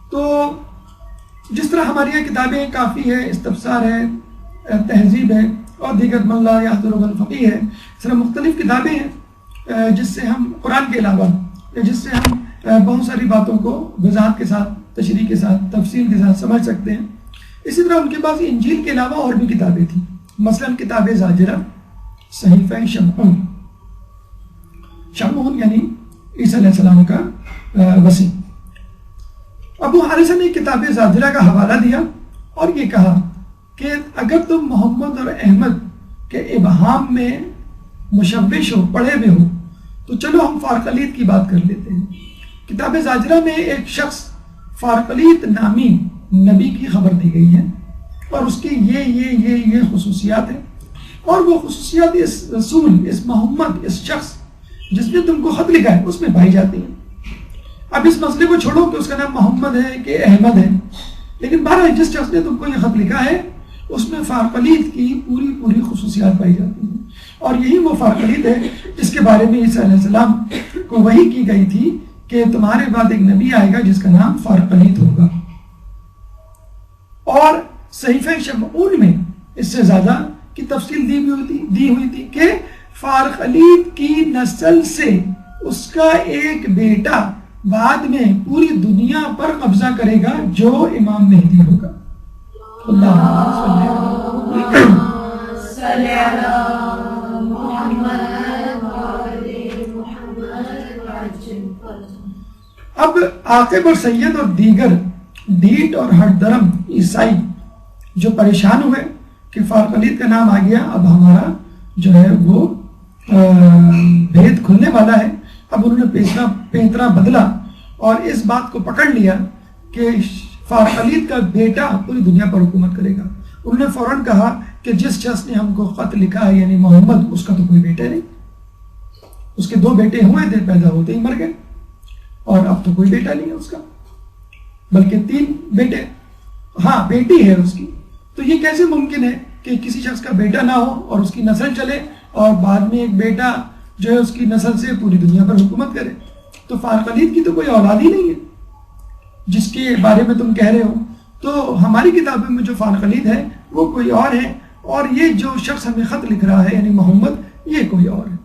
تو جس طرح ہماری یہ کتابیں کافی ہے، استفسار ہے، تہذیب ہے اور دیگر من لا یحضر الفقیہ ہے، اس طرح مختلف کتابیں ہیں جس سے ہم قرآن کے علاوہ، جس سے ہم بہت ساری باتوں کو وضاحت کے ساتھ، تشریح کے ساتھ، تفصیل کے ساتھ سمجھ سکتے ہیں۔ اسی طرح ان کے پاس انجیل کے علاوہ اور بھی کتابیں تھیں، مثلا کتاب زاجرہ، صحیفہ شمعون، شمعون یعنی عیسیٰ علیہ السلام کا وسیع۔ ابو حارثہ نے کتاب زاجرہ کا حوالہ دیا اور یہ کہا کہ اگر تم محمد اور احمد کے ابہام میں مشوش ہو، پڑھے ہوئے ہو، تو چلو ہم فارقلیت کی بات کر لیتے ہیں۔ کتاب زاجرہ میں ایک شخص فارقلیت نامی نبی کی خبر دی گئی ہے اور اس کی یہ خصوصیات ہیں، اور وہ خصوصیات اس رسول، اس محمد، اس شخص جس نے تم کو خط لکھا ہے اس میں پائی جاتی ہیں۔ اب اس مسئلے کو چھوڑو کہ اس کا نام محمد ہے کہ احمد ہے، لیکن بہرحال جس شخص نے تم کو یہ خط لکھا ہے اس میں فارقلیت کی پوری خصوصیات پائی جاتی ہیں، اور یہی وہ فارقلیت ہے جس کے بارے میں عیسیٰ علیہ السلام کو وحی کی گئی تھی کہ تمہارے بعد ایک نبی آئے گا جس کا نام فارقلیت ہوگا۔ اور صحیفہ شمعون میں اس سے زیادہ کی تفصیل دی ہوئی تھی کہ فارقلیت کی نسل سے اس کا ایک بیٹا بعد میں پوری دنیا پر قبضہ کرے گا جو امام مہدی ہوگا۔ اب عاقب اور سید اور دیگر ڈھیٹ اور ہر درم عیسائی جو پریشان ہوئے کہ فارقلیت کا نام آ گیا، اب ہمارا جو ہے وہ بھید کھلنے والا ہے۔ اب انہوں نے پیترا بدلا اور اس بات کو پکڑ لیا کہ فارقلیت کا بیٹا پوری دنیا پر حکومت کرے گا۔ انہوں نے فوراً کہا کہ جس شخص نے ہم کو خط لکھا ہے یعنی محمد، اس کا تو کوئی بیٹا نہیں، اس کے 2 بیٹے ہوئے تھے، پیدا ہوتے ہی مر گئے، اور اب تو کوئی بیٹا نہیں ہے اس کا، بلکہ 3 بیٹے، ہاں بیٹی ہے اس کی۔ تو یہ کیسے ممکن ہے کہ کسی شخص کا بیٹا نہ ہو اور اس کی نسل چلے اور بعد میں ایک بیٹا جو ہے اس کی نسل سے پوری دنیا پر حکومت کرے؟ تو فارقلیت کی تو کوئی اولاد ہی نہیں ہے جس کے بارے میں تم کہہ رہے ہو۔ تو ہماری کتابوں میں جو فارقلیت ہے وہ کوئی اور ہے، اور یہ جو شخص ہمیں خط لکھ رہا ہے یعنی محمد، یہ کوئی اور ہے۔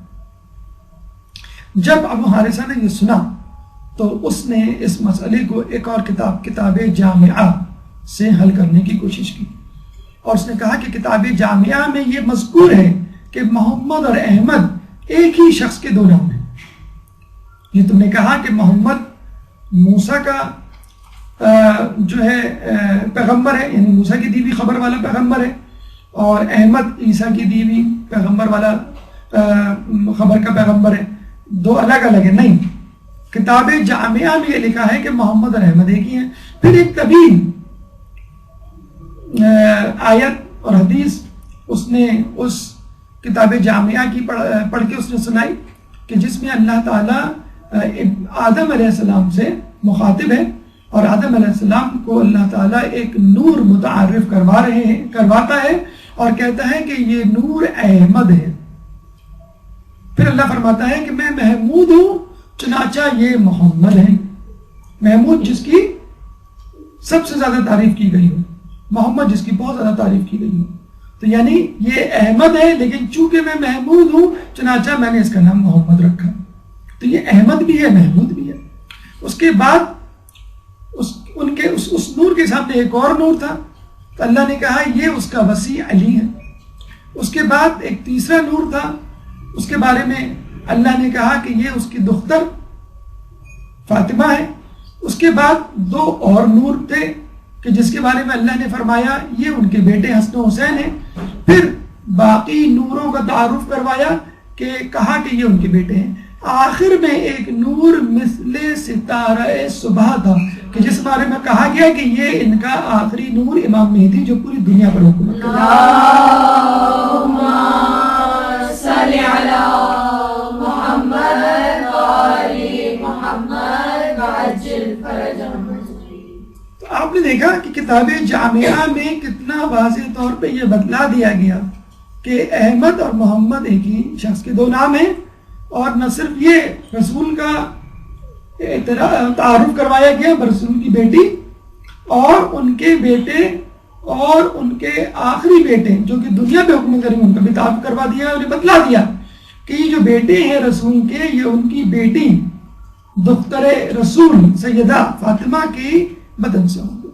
جب ابو حارثہ نے یہ سنا تو اس نے اس مسئلے کو ایک اور کتاب جامعہ سے حل کرنے کی کوشش کی، اور اس نے کہا کہ کتاب جامعہ میں یہ مذکور ہے کہ محمد اور احمد ایک ہی شخص کے دو نام ہیں۔ یہ تم نے کہا کہ محمد موسیٰ کا جو ہے پیغمبر ہے، یعنی موسیٰ کی دی ہوئی خبر والا پیغمبر ہے، اور احمد عیسیٰ کی دی ہوئی پیغمبر والا خبر کا پیغمبر ہے، دو الگ الگ ہیں۔ نہیں، کتاب جامعہ میں یہ لکھا ہے کہ محمد اور احمد ایک ہی ہیں۔ پھر ایک طویل آیت اور حدیث اس نے اس کتاب جامعہ کی پڑھ کے اس نے سنائی کہ جس میں اللہ تعالیٰ آدم علیہ السلام سے مخاطب ہے، اور آدم علیہ السلام کو اللہ تعالیٰ ایک نور متعارف کرواتا ہے اور کہتا ہے کہ یہ نور احمد ہے۔ پھر اللہ فرماتا ہے کہ میں محمود ہوں، چنانچہ یہ محمد ہے۔ محمود جس کی سب سے زیادہ تعریف کی گئی ہو، محمد جس کی بہت زیادہ تعریف کی گئی ہو، تو یعنی یہ احمد ہے، لیکن چونکہ میں محمود ہوں چنانچہ میں نے اس کا نام محمد رکھا۔ تو یہ احمد بھی ہے، محمود بھی ہے۔ اس کے بعد اس نور کے سامنے ایک اور نور تھا، تو اللہ نے کہا یہ اس کا وسیع علی ہے۔ اس کے بعد ایک تیسرا نور تھا، اس کے بارے میں اللہ نے کہا کہ یہ اس کی دختر فاطمہ ہے۔ اس کے بعد دو اور نور تھے کہ جس کے بارے میں اللہ نے فرمایا یہ ان کے بیٹے حسن و حسین ہیں۔ پھر باقی نوروں کا تعارف کروایا کہ کہا کہ یہ ان کے بیٹے ہیں۔ آخر میں ایک نور مثل ستارہ صبح تھا کہ جس بارے میں کہا گیا کہ یہ ان کا آخری نور امام مہدی جو پوری دنیا پر حکومت کرے گا۔ اللہم صلی علی محمد وآل محمد وعجل فرجہم۔ تو آپ نے دیکھا کہ کتاب جامعہ میں کتنا واضح طور پہ یہ بتلا دیا گیا کہ احمد اور محمد ایک ہی شخص کے دو نام ہیں، اور نہ صرف یہ رسول کا تعارف کروایا گیا رسول کی بیٹی اور ان کے بیٹے اور ان کے آخری بیٹے جو کہ دنیا پہ حکومت کریں گے ان کا بھی تعارف کروا دیا اور بتلا دیا کہ یہ جو بیٹے ہیں رسول کے یہ ان کی بیٹی دختر رسول سیدہ فاطمہ کی بدن سے ہوں گے۔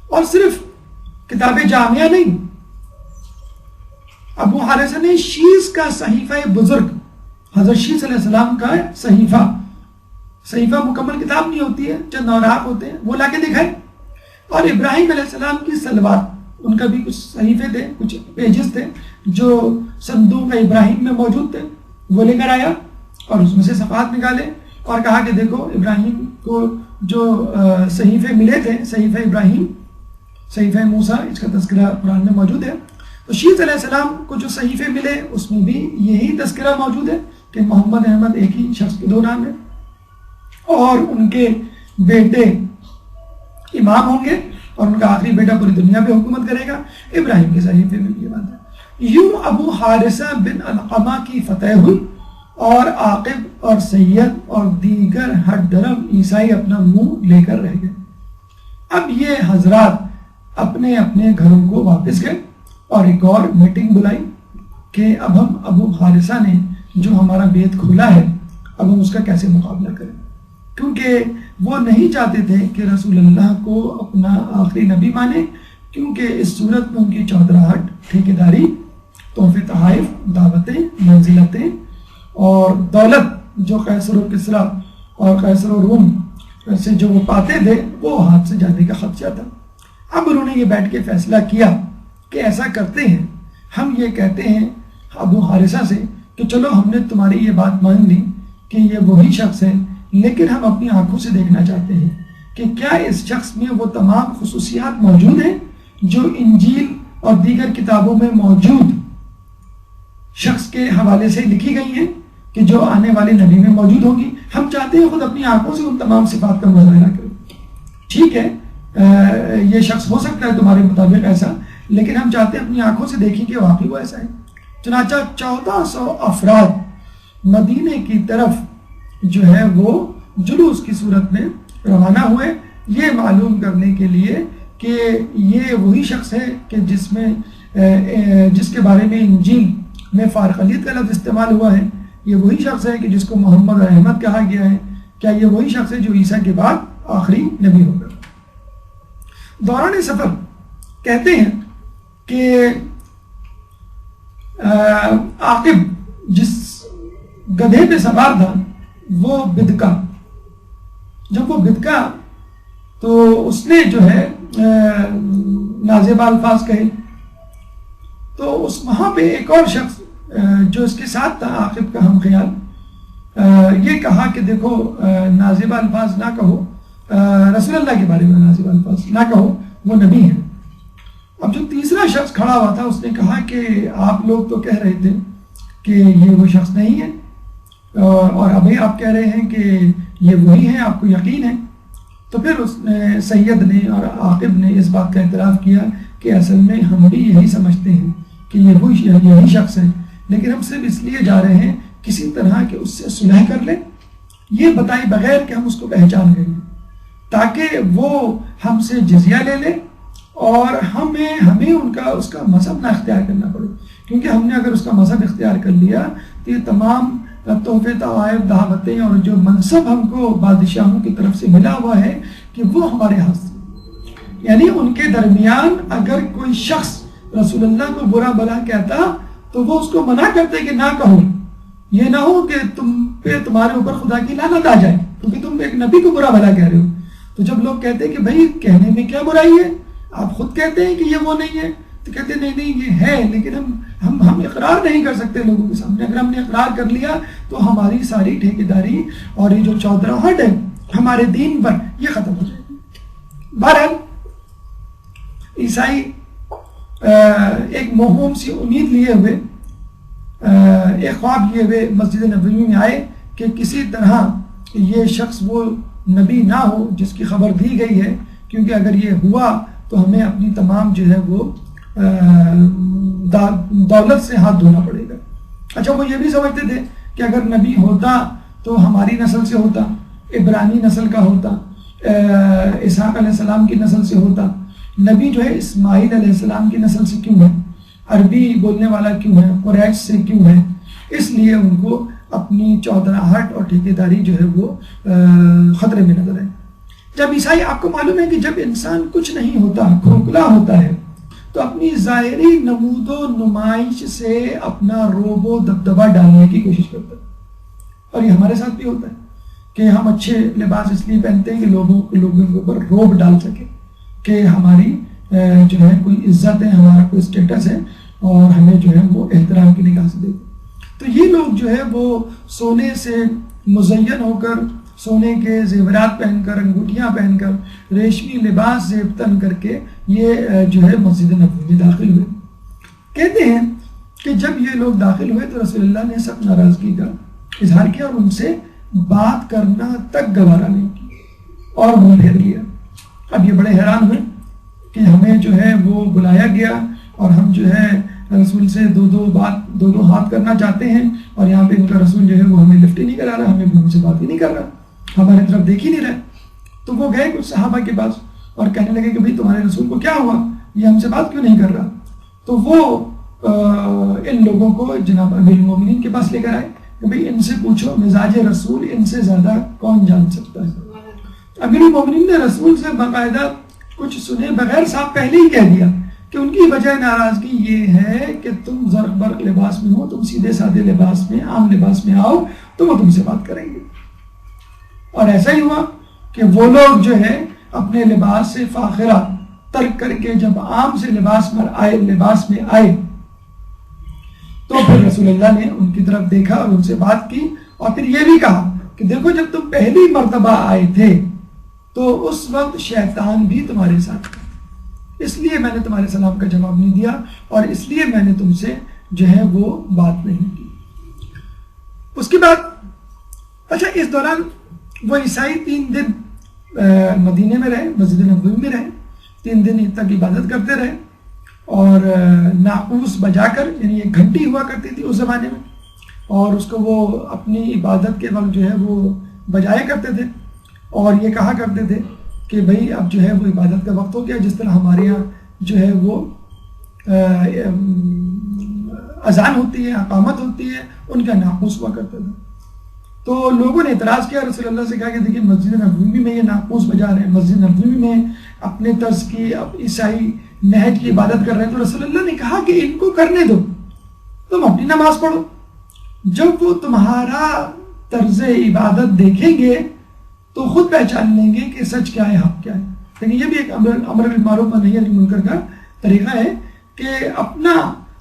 اور صرف کتاب جامعہ نہیں، ابو حارثہ نے شیس کا صحیفہ بزرگ، حضرت شیس علیہ السلام کا صحیفہ مکمل کتاب نہیں ہوتی ہے، چند اوراق ہوتے ہیں، وہ لا کے دکھائے، اور ابراہیم علیہ السلام کی صلوات، ان کا بھی کچھ صحیفے تھے، کچھ پیجز تھے جو صندوق ابراہیم میں موجود تھے، وہ لے کر آیا اور اس میں سے صفحات نکالے اور کہا کہ دیکھو ابراہیم کو جو صحیفے ملے تھے، صحیفہ ابراہیم، صحیفہ موسیٰ، اس کا تذکرہ قرآن میں موجود ہے، تو شیس علیہ السلام کو جو صحیفے ملے اس میں بھی یہی تذکرہ موجود ہے کہ محمد احمد ایک ہی شخص کے دو نام ہیں اور ان کے بیٹے امام ہوں گے اور ان کا آخری بیٹا پوری دنیا پہ حکومت کرے گا۔ ابراہیم کے صحیفے میں بھی یہ بات ہے۔ یوں ابو حارثہ بن علقمہ کی فتح ہوئی اور عاقب اور سید اور دیگر ہر درم عیسائی اپنا منہ لے کر رہ گئے۔ اب یہ حضرات اپنے اپنے گھروں کو واپس گئے اور ایک اور میٹنگ بلائی کہ اب ہم ابو حارثہ نے جو ہمارا بیت کھولا ہے اب ہم اس کا کیسے مقابلہ کریں، کیونکہ وہ نہیں چاہتے تھے کہ رسول اللہ کو اپنا آخری نبی مانے، کیونکہ اس صورت میں ان کی چودراہٹ، ٹھیکیداری، تحفے تحائف، دعوتیں، منزلتیں اور دولت جو قیصر و کسریٰ اور قیصر و روم سے جو وہ پاتے تھے وہ ہاتھ سے جانے کا خدشہ تھا۔ اب انہوں نے یہ بیٹھ کے فیصلہ کیا کہ ایسا کرتے ہیں، ہم یہ کہتے ہیں ابو حارثہ سے کہ چلو ہم نے تمہاری یہ بات مان لی کہ یہ وہی شخص ہے، لیکن ہم اپنی آنکھوں سے دیکھنا چاہتے ہیں کہ کیا اس شخص میں وہ تمام خصوصیات موجود ہیں جو انجیل اور دیگر کتابوں میں موجود شخص کے حوالے سے لکھی گئی ہیں کہ جو آنے والے نبی میں موجود ہوں گی۔ ہم چاہتے ہیں خود اپنی آنکھوں سے ان تمام صفات کا مظاہرہ کریں۔ ٹھیک ہے، یہ شخص ہو سکتا ہے تمہارے مطابق ایسا، لیکن ہم چاہتے ہیں اپنی آنکھوں سے دیکھیں کہ واقعی وہ ایسا ہے۔ چنانچہ 1400 افراد مدینے کی طرف جو ہے وہ جلوس کی صورت میں روانہ ہوئے، یہ معلوم کرنے کے لیے کہ یہ وہی شخص ہے کہ جس کے بارے میں انجیل میں فارقلیت کا لفظ استعمال ہوا ہے، یہ وہی شخص ہے کہ جس کو محمد اور احمد کہا گیا ہے، کیا یہ وہی شخص ہے جو عیسیٰ کے بعد آخری نبی ہوگا؟ دوران سفر کہتے ہیں کہ عاقب جس گدھے پہ سوار تھا وہ بدکا، جب وہ بدکا تو اس نے جو ہے نازیبہ الفاظ کہے، تو اس وہاں پہ ایک اور شخص جو اس کے ساتھ تھا عاقب کا ہم خیال، یہ کہا کہ دیکھو نازیبہ الفاظ نہ کہو، رسول اللہ کے بارے میں نازیبہ الفاظ نہ کہو، وہ نبی ہیں۔ اب جو تیسرا شخص کھڑا ہوا تھا اس نے کہا کہ آپ لوگ تو کہہ رہے تھے کہ یہ وہ شخص نہیں ہے، اور ابھی آپ کہہ رہے ہیں کہ یہ وہی ہے، آپ کو یقین ہے؟ تو پھر اس نے سید نے اور عاقب نے اس بات کا اعتراف کیا کہ اصل میں ہم بھی یہی سمجھتے ہیں کہ یہی شخص ہے، لیکن ہم صرف اس لیے جا رہے ہیں کسی طرح کہ اس سے صلح کر لیں، یہ بتائے بغیر کہ ہم اس کو پہچان گئے، تاکہ وہ ہم سے جزیہ لے لے اور ہمیں اس کا مذہب نہ اختیار کرنا پڑے، کیونکہ ہم نے اگر اس کا مذہب اختیار کر لیا تو یہ تمام تحفے تحائف دعوتیں اور جو منصب ہم کو بادشاہوں کی طرف سے ملا ہوا ہے کہ وہ ہمارے ہاتھ سے، یعنی ان کے درمیان اگر کوئی شخص رسول اللہ کو برا بھلا کہتا تو وہ اس کو منع کرتے کہ نہ کہو، یہ نہ ہو کہ تمہارے اوپر خدا کی لعنت آ جائے کیونکہ تم ایک نبی کو برا بھلا کہہ رہے ہو۔ تو جب لوگ کہتے ہیں کہ بھائی کہنے میں کیا برائی ہے، آپ خود کہتے ہیں کہ یہ وہ نہیں ہے، تو کہتے ہیں نہیں یہ ہے، لیکن ہم اقرار نہیں کر سکتے لوگوں کے سامنے، اگر ہم نے اقرار کر لیا تو ہماری ساری ٹھیکیداری اور یہ جو چودراہٹ ہے ہمارے دین پر یہ ختم ہو جائے گی۔ بہرحال عیسائی ایک موہوم سی امید لیے ہوئے، ایک خواب لیے ہوئے مسجد نبوی میں آئے کہ کسی طرح یہ شخص وہ نبی نہ ہو جس کی خبر دی گئی ہے، کیونکہ اگر یہ ہوا تو ہمیں اپنی تمام جو ہے وہ دولت سے ہاتھ دھونا پڑے گا۔ اچھا وہ یہ بھی سمجھتے تھے کہ اگر نبی ہوتا تو ہماری نسل سے ہوتا، عبرانی نسل کا ہوتا، اسحاق علیہ السلام کی نسل سے ہوتا، نبی جو ہے اسماعیل علیہ السلام کی نسل سے کیوں ہے، عربی بولنے والا کیوں ہے، قریش سے کیوں ہے، اس لیے ان کو اپنی چودراہٹ اور ٹھیکیداری جو ہے وہ خطرے میں نظر ہے۔ جب عیسائی، آپ کو معلوم ہے کہ جب انسان کچھ نہیں ہوتا، کھوکھلا ہوتا ہے، تو اپنی ظاہری نمود و نمائش سے اپنا روب و دبدبہ ڈالنے کی کوشش کرتا ہے، اور یہ ہمارے ساتھ بھی ہوتا ہے کہ ہم اچھے لباس اس لیے پہنتے ہیں کہ لوگوں کے اوپر روب ڈال سکے کہ ہماری جو ہے کوئی عزت ہے، ہمارا کوئی اسٹیٹس ہے، اور ہمیں جو ہے وہ احترام کی نگاہ سے دیکھیں۔ تو یہ لوگ جو ہے وہ سونے سے مزین ہو کر، سونے کے زیورات پہن کر، انگوٹھیاں پہن کر، ریشمی لباس زیب تن کر کے یہ جو ہے مسجد نبوی میں داخل ہوئے۔ کہتے ہیں کہ جب یہ لوگ داخل ہوئے تو رسول اللہ نے سخت ناراضگی کا اظہار کیا اور ان سے بات کرنا تک گوارا نہیں کی اور منہ پھیر لیا۔ اب یہ بڑے حیران ہوئے کہ ہمیں جو ہے وہ بلایا گیا اور ہم جو ہے رسول سے دو ہاتھ کرنا چاہتے ہیں، اور یہاں پہ ان کا رسول جو ہے وہ ہمیں لفٹ ہی نہیں کرا رہا، ہم سے بات ہی نہیں کر رہا، ہمارے طرف دیکھ ہی نہیں رہے۔ تو وہ گئے کچھ صحابہ کے پاس اور کہنے لگے کہ بھئی تمہارے رسول کو کیا ہوا، یہ ہم سے بات کیوں نہیں کر رہا؟ تو وہ ان لوگوں کو جناب امیر المومنین کے پاس لے کر آئے کہ بھئی ان سے پوچھو مزاج رسول ان سے زیادہ کون جان سکتا ہے۔ امیر المومنین نے رسول سے باقاعدہ کچھ سنے بغیر صاحب پہلے ہی کہہ دیا کہ ان کی وجہ ناراضگی یہ ہے کہ تم زرق برق لباس میں ہو، تم سیدھے سادے لباس میں، عام لباس میں آؤ تو وہ تم سے بات کریں گے۔ اور ایسا ہی ہوا کہ وہ لوگ جو ہے اپنے لباس سے فاخرہ ترک کر کے جب عام سے لباس میں آئے تو پھر رسول اللہ نے ان کی طرف دیکھا اور ان سے بات کی، اور پھر یہ بھی کہا کہ دیکھو جب تم پہلی مرتبہ آئے تھے تو اس وقت شیطان بھی تمہارے ساتھ تھا، اس لیے میں نے تمہارے سلام کا جواب نہیں دیا اور اس لیے میں نے تم سے جو ہے وہ بات نہیں کی۔ اس کے بعد اچھا اس دوران وہ عیسائی 3 دن مدینے میں رہے، مسجد نبوی میں رہے، 3 دن تک عبادت کرتے رہے، اور ناقوس بجا کر، یعنی ایک گھنٹی ہوا کرتی تھی اس زمانے میں، اور اس کو وہ اپنی عبادت کے وقت جو ہے وہ بجایا کرتے تھے، اور یہ کہا کرتے تھے کہ بھئی اب جو ہے وہ عبادت کا وقت ہو گیا، جس طرح ہمارے یہاں جو ہے وہ اذان ہوتی ہے، اقامت ہوتی ہے، ان کا ناقوس ہوا کرتا تھا۔ تو لوگوں نے اعتراض کیا رسول اللہ سے، کہا کہ دیکھیں مسجد نبوی میں یہ ناقوس بجا رہے ہیں، مسجد نبوی میں اپنے طرز کی عیسائی نہج کی عبادت کر رہے ہیں. تو رسول اللہ نے کہا کہ ان کو کرنے دو، تم اپنی نماز پڑھو. جب وہ تمہارا طرز عبادت دیکھیں گے تو خود پہچان لیں گے کہ سچ کیا ہے، حق کیا ہے. لیکن یہ بھی ایک امر بالمعروف و نہی عن المنکر کا طریقہ ہے کہ اپنا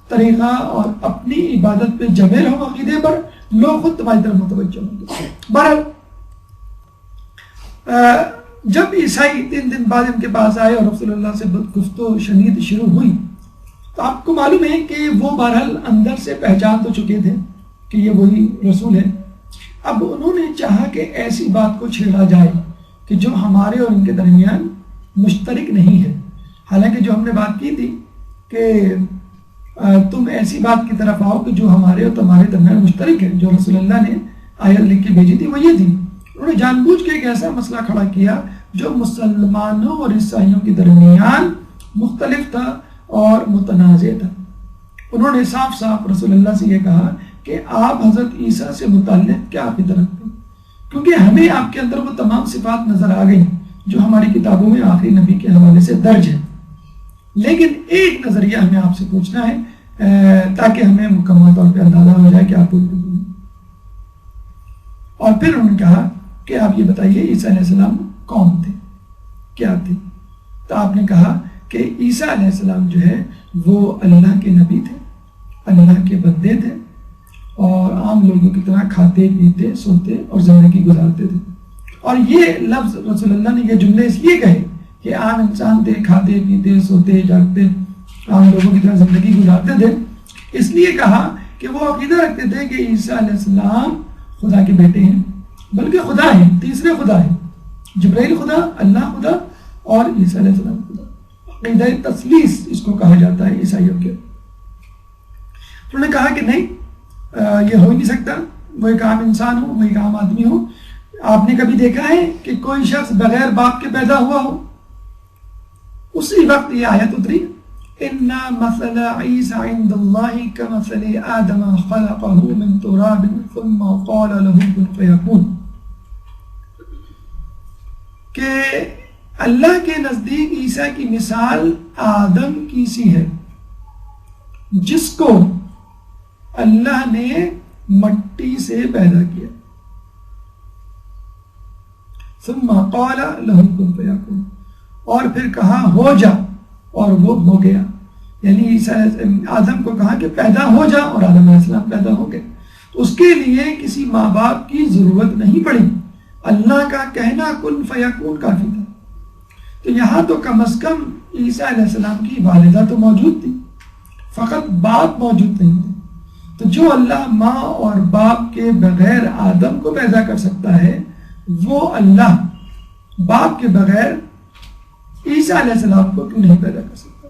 طریقہ اور اپنی عبادت پہ جمے رہو عقیدے پر، لوگ خود تمہاری طرف متوجہ ہوں گے. بہرحال جب عیسائی 3 دن بعد ان کے پاس آئے اور رسول اللہ سے گفت و شنید شروع ہوئی، تو آپ کو معلوم ہے کہ وہ بہرحال اندر سے پہچان تو چکے تھے کہ یہ وہی رسول ہے. اب انہوں نے چاہا کہ ایسی بات کو چھیڑا جائے کہ جو ہمارے اور ان کے درمیان مشترک نہیں ہے. حالانکہ جو ہم نے بات کی تھی کہ تم ایسی بات کی طرف آؤ کہ جو ہمارے اور تمہارے درمیان مشترک ہے، جو رسول اللہ نے آیت لکھ کے بھیجی تھی وہ یہ تھی. انہوں نے جان بوجھ کے ایک ایسا مسئلہ کھڑا کیا جو مسلمانوں اور عیسائیوں کے درمیان مختلف تھا اور متنازع تھا. انہوں نے صاف صاف رسول اللہ سے یہ کہا کہ آپ حضرت عیسیٰ سے متعلق کیا عقیدہ رکھتے ہیں، کیونکہ ہمیں آپ کے اندر وہ تمام صفات نظر آ گئی جو ہماری کتابوں میں آخری نبی کے حوالے سے درج ہے. لیکن ایک نظریہ ہمیں آپ سے پوچھنا ہے تاکہ ہمیں مکمل طور پہ اندازہ ہو جائے کہ آپ پوچھتے ہیں. اور پھر انہوں نے کہا کہ آپ یہ بتائیے عیسیٰ علیہ السلام کون تھے، کیا تھے؟ تو آپ نے کہا کہ عیسیٰ علیہ السلام جو ہے وہ اللہ کے نبی تھے، اللہ کے بندے تھے، اور عام لوگوں کی طرح کھاتے پیتے سوتے اور زندگی گزارتے تھے. اور یہ لفظ رسول اللہ نے یہ جملے اس لیے کہے کہ عام انسان تھے، کھاتے پیتے سوتے جاگتے عام لوگوں کی طرح زندگی گزارتے تھے. اس لیے کہا کہ وہ عقیدہ رکھتے تھے کہ عیسیٰ علیہ السلام خدا کے بیٹے ہیں، بلکہ خدا ہیں، تیسرے خدا ہیں. جبرائیل خدا، اللہ خدا اور عیسیٰ علیہ السلام خدا. عقیدہ تثلیث اس کو کہا جاتا ہے عیسائیوں کے. انہوں نے کہا کہ نہیں، یہ ہو ہی نہیں سکتا، وہ ایک عام انسان ہو، وہ ایک عام آدمی ہو. آپ نے کبھی دیکھا ہے کہ کوئی شخص بغیر باپ کے پیدا ہوا ہو؟ اسی وقت یہ آیت اتری، اِنَّا مَثَلَ عِيسَىٰ عِنْدَ اللَّهِ كَمَثَلِ آدَمَ خَلَقَهُ مِنْ تُرَابٍ ثُمَّ قَالَ لَهُ كُن فَيَكُونُ. کہ اللہ کے نزدیک عیسیٰ کی مثال آدم کی سی ہے، جس کو اللہ نے مٹی سے پیدا کیا. ثم قال له كن فيكون، اور پھر کہا ہو جا، اور وہ ہو گیا. یعنی آدم کو کہا کہ پیدا ہو جا، اور آدم علیہ السلام پیدا ہو گئے. اس کے لیے کسی ماں باپ کی ضرورت نہیں پڑی، اللہ کا کہنا کن فیکون کافی تھا. تو یہاں تو کم از کم عیسیٰ علیہ السلام کی والدہ تو موجود تھی، فقط باپ موجود نہیں تھے. تو جو اللہ ماں اور باپ کے بغیر آدم کو پیدا کر سکتا ہے، وہ اللہ باپ کے بغیر عیسیٰ علیہ السلام کو کیوں نہیں پیدا کر سکتا؟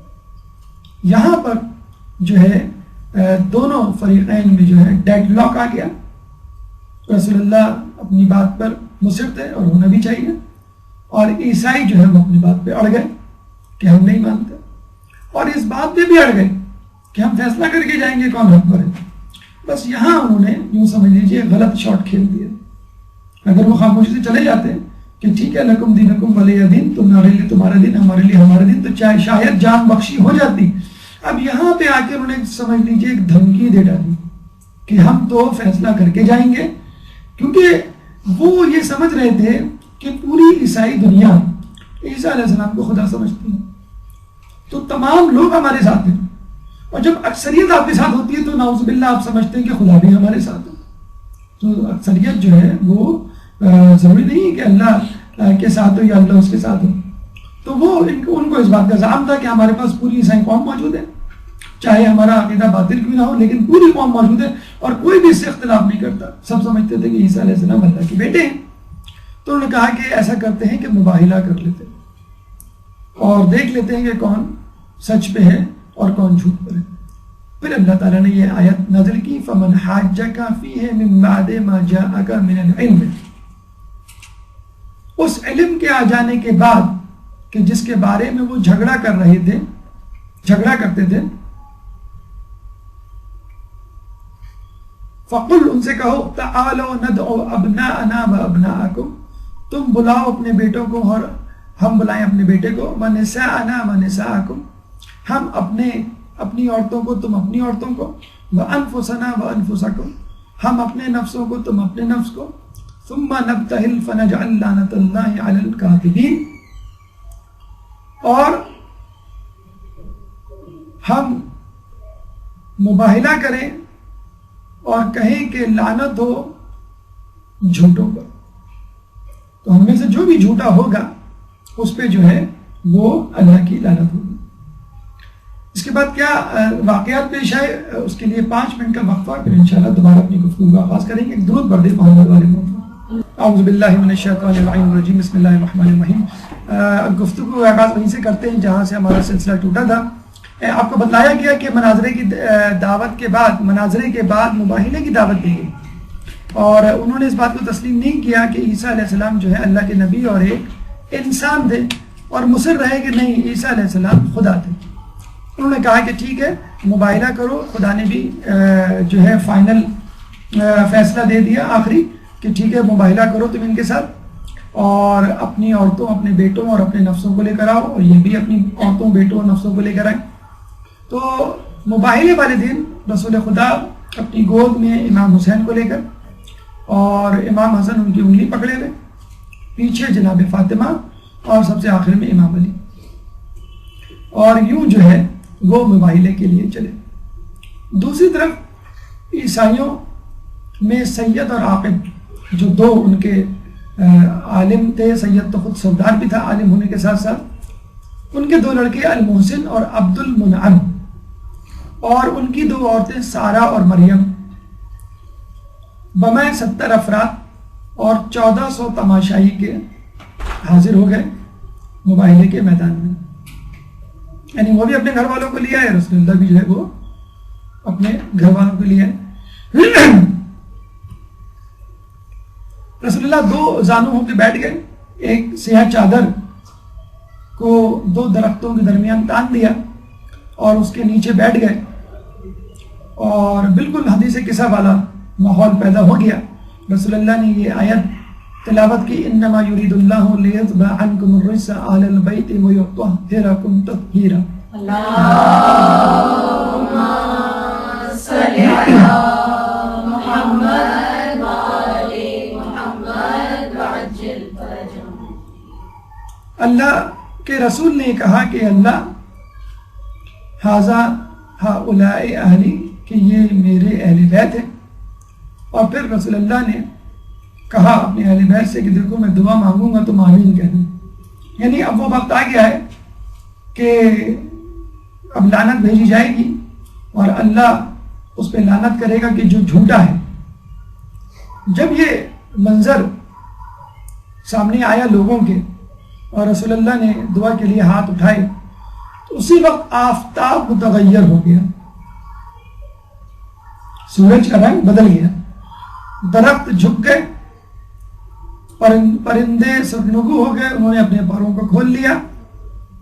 یہاں پر جو ہے دونوں فریقین میں جو ہے ڈیڈ لاک آ گیا. رسول اللہ اپنی بات پر مصر تھے اور ہونا بھی چاہیے، اور عیسائی جو ہے وہ اپنی بات پہ اڑ گئے کہ ہم نہیں مانتے، اور اس بات پہ بھی اڑ گئے کہ ہم فیصلہ کر کے جائیں گے کون حق پر ہے. بس یہاں انہوں نے یوں سمجھ لیجیے غلط شاٹ کھیل دیا. اگر وہ خاموشی سے چلے جاتے کہ ٹھیک ہے لکم دینکم ولی دین، تمہارے لیے تمہارا دین، ہمارے لیے ہمارا دین، تو چاہے شاید جان بخشی ہو جاتی. اب یہاں پہ آ کے انہوں نے سمجھ لیجیے ایک دھمکی دے ڈالی کہ ہم تو فیصلہ کر کے جائیں گے، کیونکہ وہ یہ سمجھ رہے تھے کہ پوری عیسائی دنیا عیسیٰ علیہ السلام کو خدا سمجھتی ہے، تو تمام لوگ ہمارے ساتھ ہیں. اور جب اکثریت آپ کے ساتھ ہوتی ہے تو نعوذ باللہ آپ سمجھتے ہیں کہ خدا بھی ہمارے ساتھ ہے. تو اکثریت جو ہے وہ ضروری نہیں کہ اللہ کے ساتھ ہو یا اللہ اس کے ساتھ ہو. تو وہ ان کو اس بات کا زعم تھا کہ ہمارے پاس پوری عیسائی قوم موجود ہے، چاہے ہمارا عقیدہ باطل کیوں نہ ہو، لیکن پوری قوم موجود ہے اور کوئی بھی اس سے اختلاف نہیں کرتا. سب سمجھتے تھے کہ عیسیٰ علیہ السلام اللہ کے بیٹے ہیں. تو انہوں نے کہا کہ ایسا کرتے ہیں کہ مباہلہ کر لیتے ہیں اور دیکھ لیتے ہیں کہ کون سچ پہ ہے اور کون جھوٹ پر ہے. پھر اللہ تعالیٰ نے یہ آیت نازل کی، فَمَنْ حَاجَّكَ فِيهِ مِن بَعْدِ مَا جَاءَكَ مِنَ الْعِلْمِ. اس علم کے آ جانے کے بعد کہ جس کے بارے میں وہ جھگڑا کرتے تھے، فقل ان سے کہو تعالوا ندعو ابناءنا وابناءکم، تم بلاؤ اپنے بیٹوں کو اور ہم بلائیں اپنے بیٹے کو، ونساءنا ونساءکم، ہم اپنی عورتوں کو تم اپنی عورتوں کو، وانفسنا وانفسکم، ہم اپنے نفسوں کو تم اپنے نفس کو، ثم نبتہل فنجعل لعنت اللہ علی الکاذبین، اور ہم مباہلہ کریں اور کہیں کہ لعنت ہو جھوٹوں پر، تو ہم میں سے جو بھی جھوٹا ہوگا اس پہ جو ہے وہ اللہ کی لعنت ہوگی۔ اس کے بعد کیا واقعات پیش آئے، اس کے لیے 5 منٹ کا وقفہ، پھر انشاءاللہ دوبارہ اپنی گفتگو کا آغاز کریں گے۔ ایک درود پڑھ دیں محمد والے محمد۔ اعوذ باللہ من الشیطان الرجیم، بسم اللہ الرحمن الرحیم۔ گفتگو کا آغاز وہیں سے کرتے ہیں جہاں سے ہمارا سلسلہ ٹوٹا تھا۔ آپ کو بتلایا گیا کہ مناظرے کی دعوت کے بعد، مناظرے کے بعد مباہلے کی دعوت دی گئی، اور انہوں نے اس بات کو تسلیم نہیں کیا کہ عیسیٰ علیہ السلام جو ہے اللہ کے نبی اور ایک انسان تھے، اور مصر رہے کہ نہیں عیسیٰ علیہ السلام خدا تھے۔ انہوں نے کہا کہ ٹھیک ہے مباہلہ کرو، خدا نے بھی جو ہے فائنل فیصلہ دے دیا آخری کہ ٹھیک ہے مباہلہ کرو تم ان کے ساتھ، اور اپنی عورتوں اپنے بیٹوں اور اپنے نفسوں کو لے کر آؤ، اور یہ بھی اپنی عورتوں بیٹوں اور نفسوں کو لے کر آئیں۔ تو مباہلے والے دن رسول خدا اپنی گود میں امام حسین کو لے کر، اور امام حسن ان کی انگلی پکڑے ہوئے، پیچھے جناب فاطمہ، اور سب سے آخر میں امام علی، اور یوں جو ہے وہ مباہلے کے لیے چلے۔ دوسری طرف عیسائیوں میں سید اور عاقب جو دو ان کے عالم تھے، سید تو خود سردار بھی تھا عالم ہونے کے ساتھ ساتھ، ان کے 2 لڑکے المحسن اور عبد المنعم، اور ان کی 2 عورتیں سارہ اور مریم، بمائے 70 افراد اور 1400 تماشائی کے حاضر ہو گئے مباہلے کے میدان میں۔ یعنی وہ بھی اپنے گھر والوں کو لیا ہے، رسول اللہ بھی جو ہے وہ اپنے گھر والوں کو لیا ہے۔ رسول اللہ 2 زانو ہو کے بیٹھ گئے، ایک سیاہ چادر کو 2 درختوں کے درمیان تان دیا اور اس کے نیچے بیٹھ گئے، اور بالکل حدیث قصہ والا ماحول پیدا ہو گیا۔ رسول اللہ نے یہ آیت تلاوت کی، انما یرید اللہ لیذبح عنکم الرجس اہل البیت ویطہرکم تطہیرا۔ اللہم صلی علی محمد وآل محمد وعجل فرجهم۔ اللہ کے رسول نے کہا کہ اللہ ھذا ہؤلاء اہلی، کہ یہ میرے اہل بیت ہیں، اور پھر رسول اللہ نے کہا اپنے اہل بیت سے کہ دیکھو میں دعا مانگوں گا تو آمین کہہ دوں۔ یعنی اب وہ وقت آ گیا ہے کہ اب لعنت بھیجی جائے گی، اور اللہ اس پہ لعنت کرے گا کہ جو جھوٹا ہے۔ جب یہ منظر سامنے آیا لوگوں کے، اور رسول اللہ نے دعا کے لیے ہاتھ اٹھائے، تو اسی وقت آفتاب متغیر ہو گیا، سورج کا رنگ بدل گیا، درخت جھک گئے، پرندے سرنگو ہو گئے، انہوں نے اپنے پروں کو کھول لیا،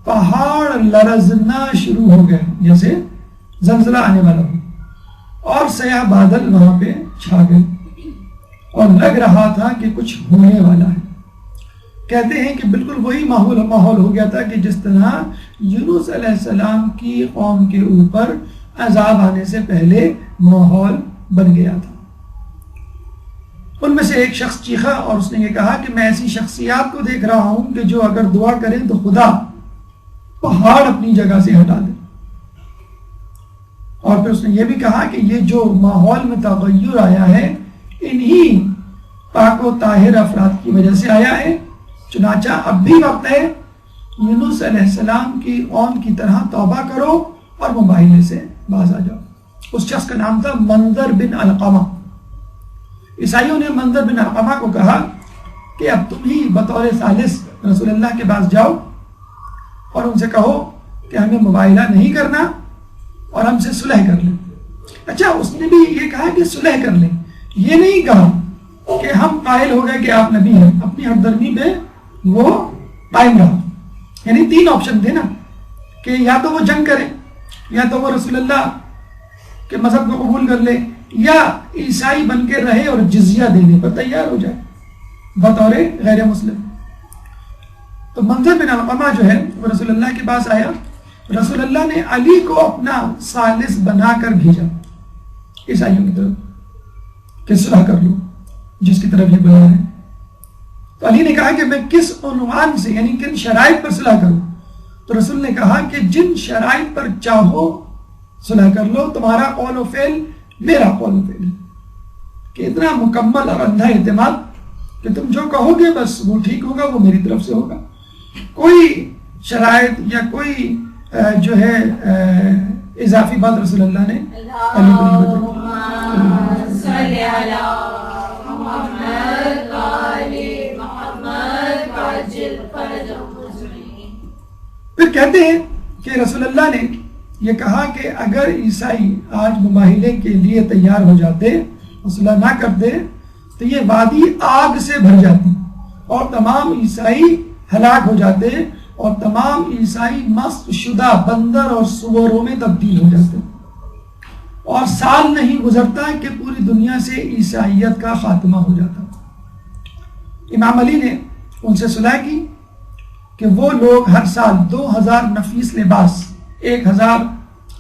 پہاڑ لرزنا شروع ہو گئے جیسے زلزلہ آنے والا ہو، اور سیاہ بادل وہاں پہ چھا گئے، اور لگ رہا تھا کہ کچھ ہونے والا ہے۔ کہتے ہیں کہ بالکل وہی ماحول ہو گیا تھا کہ جس طرح یونس علیہ السلام کی قوم کے اوپر عذاب آنے سے پہلے ماحول بن گیا تھا۔ ان میں سے ایک شخص چیخا اور اس نے یہ کہا کہ میں ایسی شخصیات کو دیکھ رہا ہوں کہ جو اگر دعا کریں تو خدا پہاڑ اپنی جگہ سے ہٹا دے۔ اور پھر اس نے یہ بھی کہا کہ یہ جو ماحول میں تغیر آیا ہے انہی پاک و طاہر افراد کی وجہ سے آیا ہے، چنانچہ اب بھی وقت ہے یونس علیہ السلام کی قوم کی طرح توبہ کرو اور مباہلے سے باز آ جاؤ۔ اس شخص کا نام تھا منظر بن علقمہ۔ عیسائیوں نے منظر بن علقمہ کو کہا کہ اب تم ہی بطور ثالث رسول اللہ کے پاس جاؤ اور ان سے کہو کہ ہمیں مباہلہ نہیں کرنا اور ہم سے صلح کر لیں۔ اچھا، اس نے بھی یہ کہا کہ صلح کر لیں، یہ نہیں کہا کہ ہم قائل ہو گئے کہ آپ نبی ہیں، اپنی ہمدردی پہ وہ قائم رہا۔ یعنی 3 آپشن تھے نا، کہ یا تو وہ جنگ کریں، یا تو وہ رسول اللہ کہ مذہب کو قبول کر لے یا عیسائی بن کے رہے اور جزیہ دینے پر تیار ہو جائے بطور غیر مسلم۔ تو منظر بن علقمہ جو ہے وہ رسول اللہ کے پاس آیا، رسول اللہ نے علی کو اپنا ثالث بنا کر بھیجا عیسائیوں کی طرف کہ صلح کر لو جس کی طرف یہ بلا ہے۔ تو علی نے کہا کہ میں کس عنوان سے یعنی کن شرائط پر صلح کروں؟ تو رسول نے کہا کہ جن شرائط پر چاہو صلح کر لو، تمہارا قول و فعل میرا قول و فعل، کہ اتنا مکمل اور اندھا اعتماد کہ تم جو کہو گے بس وہ ٹھیک ہوگا، وہ میری طرف سے ہوگا، کوئی شرائط یا کوئی جو ہے اضافی بات رسول اللہ نے علی کو نہیں بتائی۔ صلی علی محمد وآلِ محمد وعجل فرجهم أجمعين۔ پھر کہتے ہیں کہ رسول اللہ نے یہ کہا کہ اگر عیسائی آج مباہلے کے لیے تیار ہو جاتے اور صلح نہ کرتے تو یہ وادی آگ سے بھر جاتی اور تمام عیسائی ہلاک ہو جاتے اور تمام عیسائی مست شدہ بندر اور سوروں میں تبدیل ہو جاتے، اور سال نہیں گزرتا کہ پوری دنیا سے عیسائیت کا خاتمہ ہو جاتا۔ امام علی نے ان سے صلح کی کہ وہ لوگ ہر سال 2000 نفیس لباس، 1000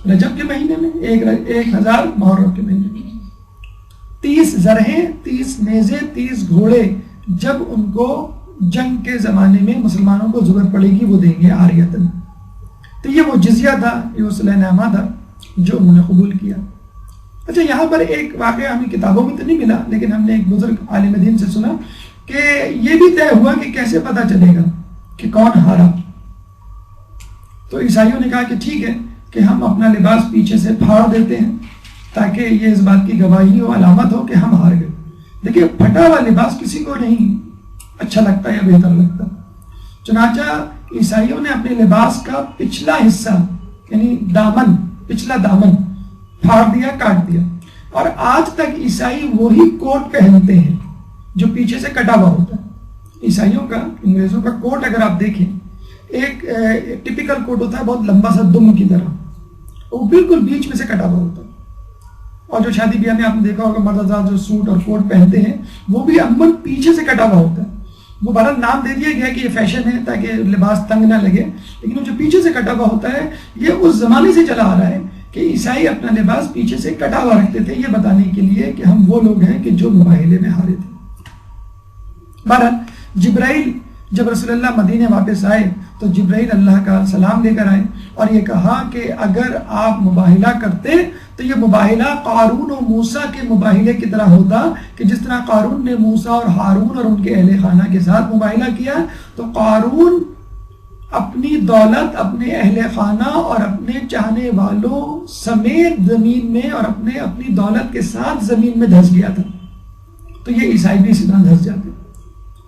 رجب کے مہینے میں، 1000 محرم کے مہینے میں، 30 زرہیں، 30 نیزے، 30 گھوڑے جب ان کو جنگ کے زمانے میں مسلمانوں کو ضرورت پڑے گی وہ دیں گے عاریتاً۔ تو یہ وہ جزیہ تھا، یہ وہ صلح نامہ تھا جو انہوں نے قبول کیا۔ اچھا، یہاں پر ایک واقعہ ہمیں کتابوں میں تو نہیں ملا لیکن ہم نے ایک بزرگ عالم دین سے سنا کہ یہ بھی طے ہوا کہ کیسے پتہ چلے گا کہ کون ہارا۔ تو عیسائیوں نے کہا کہ ٹھیک ہے کہ ہم اپنا لباس پیچھے سے پھاڑ دیتے ہیں تاکہ یہ اس بات کی گواہی ہو، علامت ہو کہ ہم ہار گئے۔ دیکھیے، پھٹا ہوا لباس کسی کو نہیں اچھا لگتا یا بہتر لگتا، چنانچہ عیسائیوں نے اپنے لباس کا پچھلا حصہ یعنی دامن، پچھلا دامن پھاڑ دیا، کاٹ دیا، اور آج تک عیسائی وہی کوٹ پہنتے ہیں جو پیچھے سے کٹا ہوا ہوتا ہے۔ عیسائیوں کا، انگریزوں کا کوٹ اگر آپ دیکھیں، ایک ٹپیکل کوٹ ہوتا ہے بہت لمبا سا دم کی طرح، وہ بالکل بیچ میں سے کٹا ہوا ہوتا ہے، اور جو شادی بیاہ میں آپ نے دیکھا ہوگا مرد حضرات جو سوٹ اور کوٹ پہنتے ہیں وہ بھی عموماً پیچھے سے کٹا ہوا ہوتا ہے۔ وہ بہرحال نام دے دیا گیا کہ یہ فیشن ہے تاکہ لباس تنگ نہ لگے، لیکن وہ جو پیچھے سے کٹا ہوا ہوتا ہے یہ اس زمانے سے چلا آ رہا ہے کہ عیسائی اپنا لباس پیچھے سے کٹا ہوا رکھتے تھے، یہ بتانے کے لیے کہ ہم وہ لوگ ہیں کہ جو مباہلے میں ہارے تھے۔ بہرحال جبرائیل جب رسول اللہ مدینے واپس آئے تو جبرائیل اللہ کا سلام لے کر آئے اور یہ کہا کہ اگر آپ مباہلہ کرتے تو یہ مباہلہ قارون و موسیٰ کے مباہلے کی طرح ہوتا کہ جس طرح قارون نے موسیٰ اور ہارون اور ان کے اہل خانہ کے ساتھ مباہلہ کیا، تو قارون اپنی دولت، اپنے اہل خانہ اور اپنے چاہنے والوں سمیت زمین میں اور اپنی دولت کے ساتھ زمین میں دھس گیا تھا، تو یہ عیسائی بھی اسی طرح دھس جاتے۔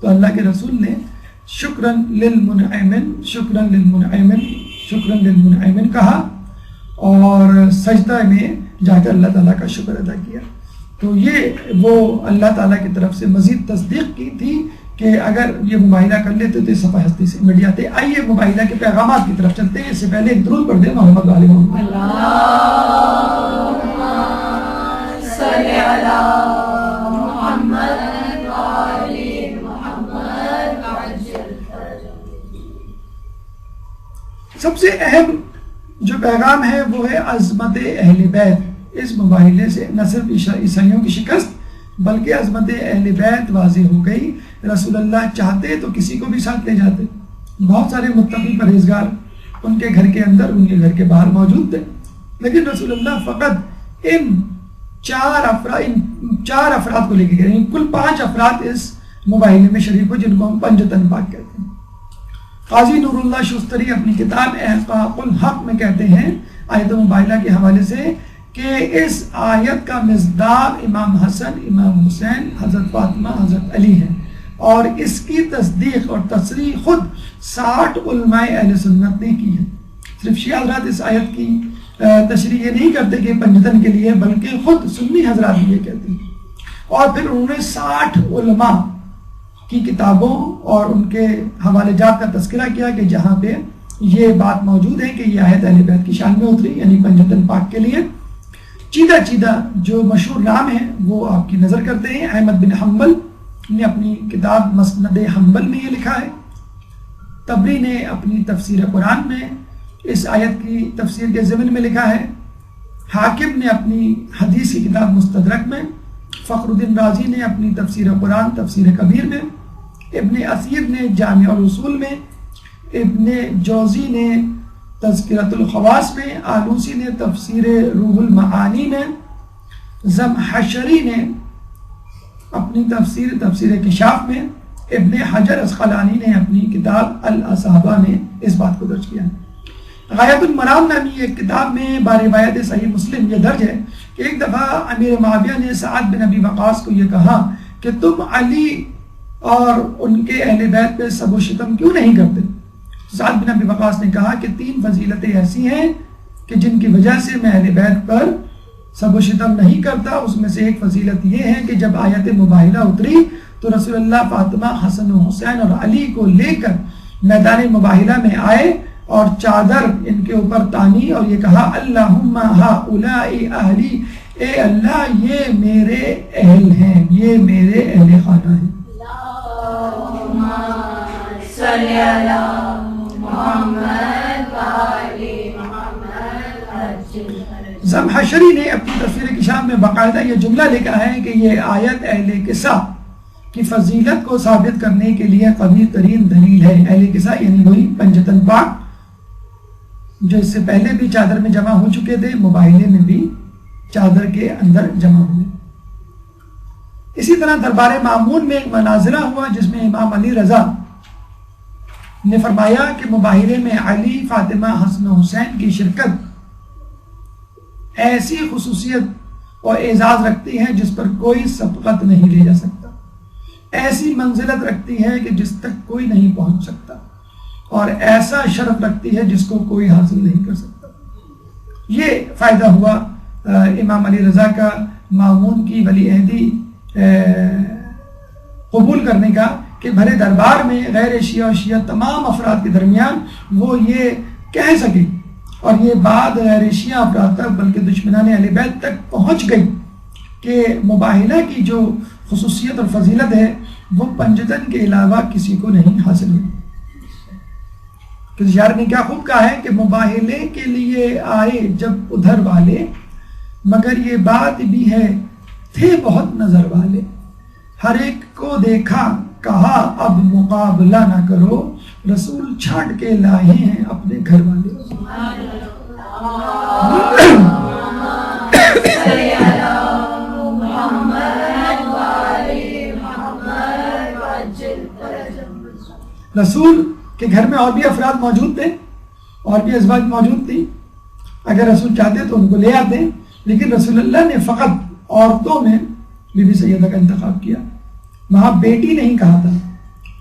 تو اللہ کے رسول نے شکرن للمنعمن، شکرن للمنعمن، شکرن للمنعمن کہا اور سجدہ میں جا کر اللہ تعالیٰ کا شکر ادا کیا۔ تو یہ وہ اللہ تعالیٰ کی طرف سے مزید تصدیق کی تھی کہ اگر یہ مباہلہ کر لیتے تو صفحہ ہستی سے مٹ جاتے۔ آئیے مباہلہ کے پیغامات کی طرف چلتے ہیں، اس سے پہلے ایک درود پڑھ دیں محمد وآل محمد۔ اللہم صلی علی محمد وآل محمد وعجل فرجهم۔ سب سے اہم جو پیغام ہے وہ ہے عظمت اہل بیت۔ اس مباہلے سے نہ صرف عیسائیوں کی شکست بلکہ عظمت اہل بیت واضح ہو گئی۔ رسول اللہ چاہتے تو کسی کو بھی ساتھ لے جاتے، بہت سارے متقی پرہیزگار ان کے گھر کے اندر، ان کے گھر کے باہر موجود تھے، لیکن رسول اللہ فقط ان چار افراد کو لے کے گئے، کل 5 افراد اس مباہلے میں شریک ہوئے جن کو ہم پنجتن پاک کہتے ہیں۔ قاضی نور اللہ شستری اپنی کتاب احقاق الحق میں کہتے ہیں آیت مباہلہ کے حوالے سے کہ اس آیت کا مصداق امام حسن، امام حسین، حضرت فاطمہ، حضرت علی ہیں، اور اس کی تصدیق اور تصریح خود 60 علماء اہل سنت نے کی ہے۔ صرف شیعہ حضرات اس آیت کی تشریح یہ نہیں کرتے کہ پنجتن کے لیے، بلکہ خود سنی حضرات بھی یہ کہتے ہیں، اور پھر انہوں نے 60 علماء کی کتابوں اور ان کے حوالے جات کا تذکرہ کیا کہ جہاں پہ یہ بات موجود ہے کہ یہ آیت اہل بیت کی شان میں اتری، یعنی پنجتن پاک کے لیے۔ چیدہ جو مشہور نام ہے وہ آپ کی نظر کرتے ہیں. احمد بن حنبل نے اپنی کتاب مسند حنبل میں یہ لکھا ہے. طبری نے اپنی تفسیر قرآن میں اس آیت کی تفسیر کے ضمن میں لکھا ہے. حاکم نے اپنی حدیث کی کتاب مستدرک میں، فخر الدین رازی نے اپنی تفسیر قرآن تفسیر کبیر میں، ابن اثیر نے جامع الاصول میں، ابن جوزی نے تذکرۃ الخواص میں، آلوسی نے تفسیر روح المعانی میں، زمحشری نے اپنی تفسیر کشاف میں، ابن حجر اسقلانی نے اپنی کتاب الاصابہ میں اس بات کو درج کیا. غایت المرام نامی ایک کتاب میں باروایت صحیح مسلم یہ درج ہے کہ ایک دفعہ امیر معاویہ نے سعد بن ابی وقاص کو یہ کہا کہ تم علی اور ان کے اہل بیت پہ سب و شتم کیوں نہیں کرتے؟ سعد بن ابی وقاص نے کہا کہ 3 فضیلتیں ایسی ہیں کہ جن کی وجہ سے میں اہل بیت پر سب و شتم نہیں کرتا. اس میں سے ایک فضیلت یہ ہے کہ جب آیت مباہلہ اتری تو رسول اللہ فاطمہ، حسن و حسین اور علی کو لے کر میدان مباہلہ میں آئے اور چادر ان کے اوپر تانی اور یہ کہا اللہم ہؤلاء اہلی، اے اللہ یہ میرے اہل ہیں، یہ میرے اہل خانہ ہیں. اللہم صلی علی محمد وآل محمد. زمحشری نے اپنی تفسیر کشاف میں باقاعدہ یہ جملہ لکھا ہے کہ یہ آیت اہل کسا کی فضیلت کو ثابت کرنے کے لیے قوی ترین دلیل ہے. اہل کسا یعنی وہی پنجتن پاک جو اس سے پہلے بھی چادر میں جمع ہو چکے تھے، مباہلے میں بھی چادر کے اندر جمع ہوئے. اسی طرح دربار مامون میں ایک مناظرہ ہوا جس میں امام علی رضا نے فرمایا کہ مباہلے میں علی، فاطمہ، حسن و حسین کی شرکت ایسی خصوصیت اور اعزاز رکھتی ہے جس پر کوئی سبقت نہیں لے جا سکتا، ایسی منزلت رکھتی ہے کہ جس تک کوئی نہیں پہنچ سکتا، اور ایسا شرف رکھتی ہے جس کو کوئی حاصل نہیں کر سکتا. یہ فائدہ ہوا امام علی رضا کا مامون کی ولی عہدی قبول کرنے کا کہ بھرے دربار میں غیر شیعہ اور شیعہ تمام افراد کے درمیان وہ یہ کہہ سکے، اور یہ بات غیر شیعہ افراد تک بلکہ دشمنان اہل بیت تک پہنچ گئی کہ مباہلہ کی جو خصوصیت اور فضیلت ہے وہ پنجتن کے علاوہ کسی کو نہیں حاصل ہوئی. کسی شاعر نے کیا خوب کہا ہے کہ مباہلے کے لیے آئے جب ادھر والے، مگر یہ بات بھی ہے تھے بہت نظر والے، ہر ایک کو دیکھا کہا اب مقابلہ نہ کرو، رسول چھانٹ کے لائے ہیں اپنے گھر والے. رسول کے گھر میں اور بھی افراد موجود تھے، اور بھی ازواج موجود تھی. اگر رسول چاہتے تو ان کو لے آتے، لیکن رسول اللہ نے فقط عورتوں میں بی بی سیدہ کا انتخاب کیا. وہاں بیٹی نہیں کہا تھا،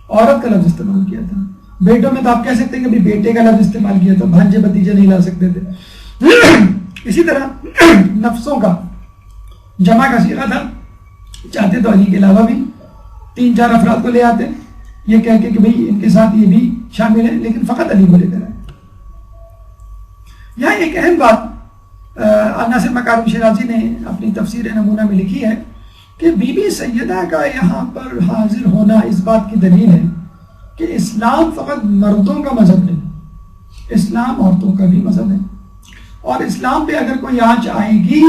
عورت کا لفظ استعمال کیا تھا. بیٹوں میں تو آپ کہہ سکتے ہیں کہ بھی بیٹے کا لفظ استعمال کیا تھا، بھانجے بتیجے نہیں لا سکتے تھے. اسی طرح نفسوں کا جمع کا صیغہ تھا، چاہتے تو علی کے علاوہ بھی 3-4 افراد کو لے آتے، یہ کہہ کے کہ بھئی ان کے ساتھ یہ بھی شامل ہے، لیکن فقط علی کو لے کر آئے. یہاں ایک اہم بات ناصر مکارم شیرازی نے اپنی تفسیر نمونہ میں لکھی ہے کہ بی بی سیدہ کا یہاں پر حاضر ہونا اس بات کی دلیل ہے کہ اسلام فقط مردوں کا مذہب نہیں، اسلام عورتوں کا بھی مذہب ہے. اور اسلام پہ اگر کوئی آنچ آئے گی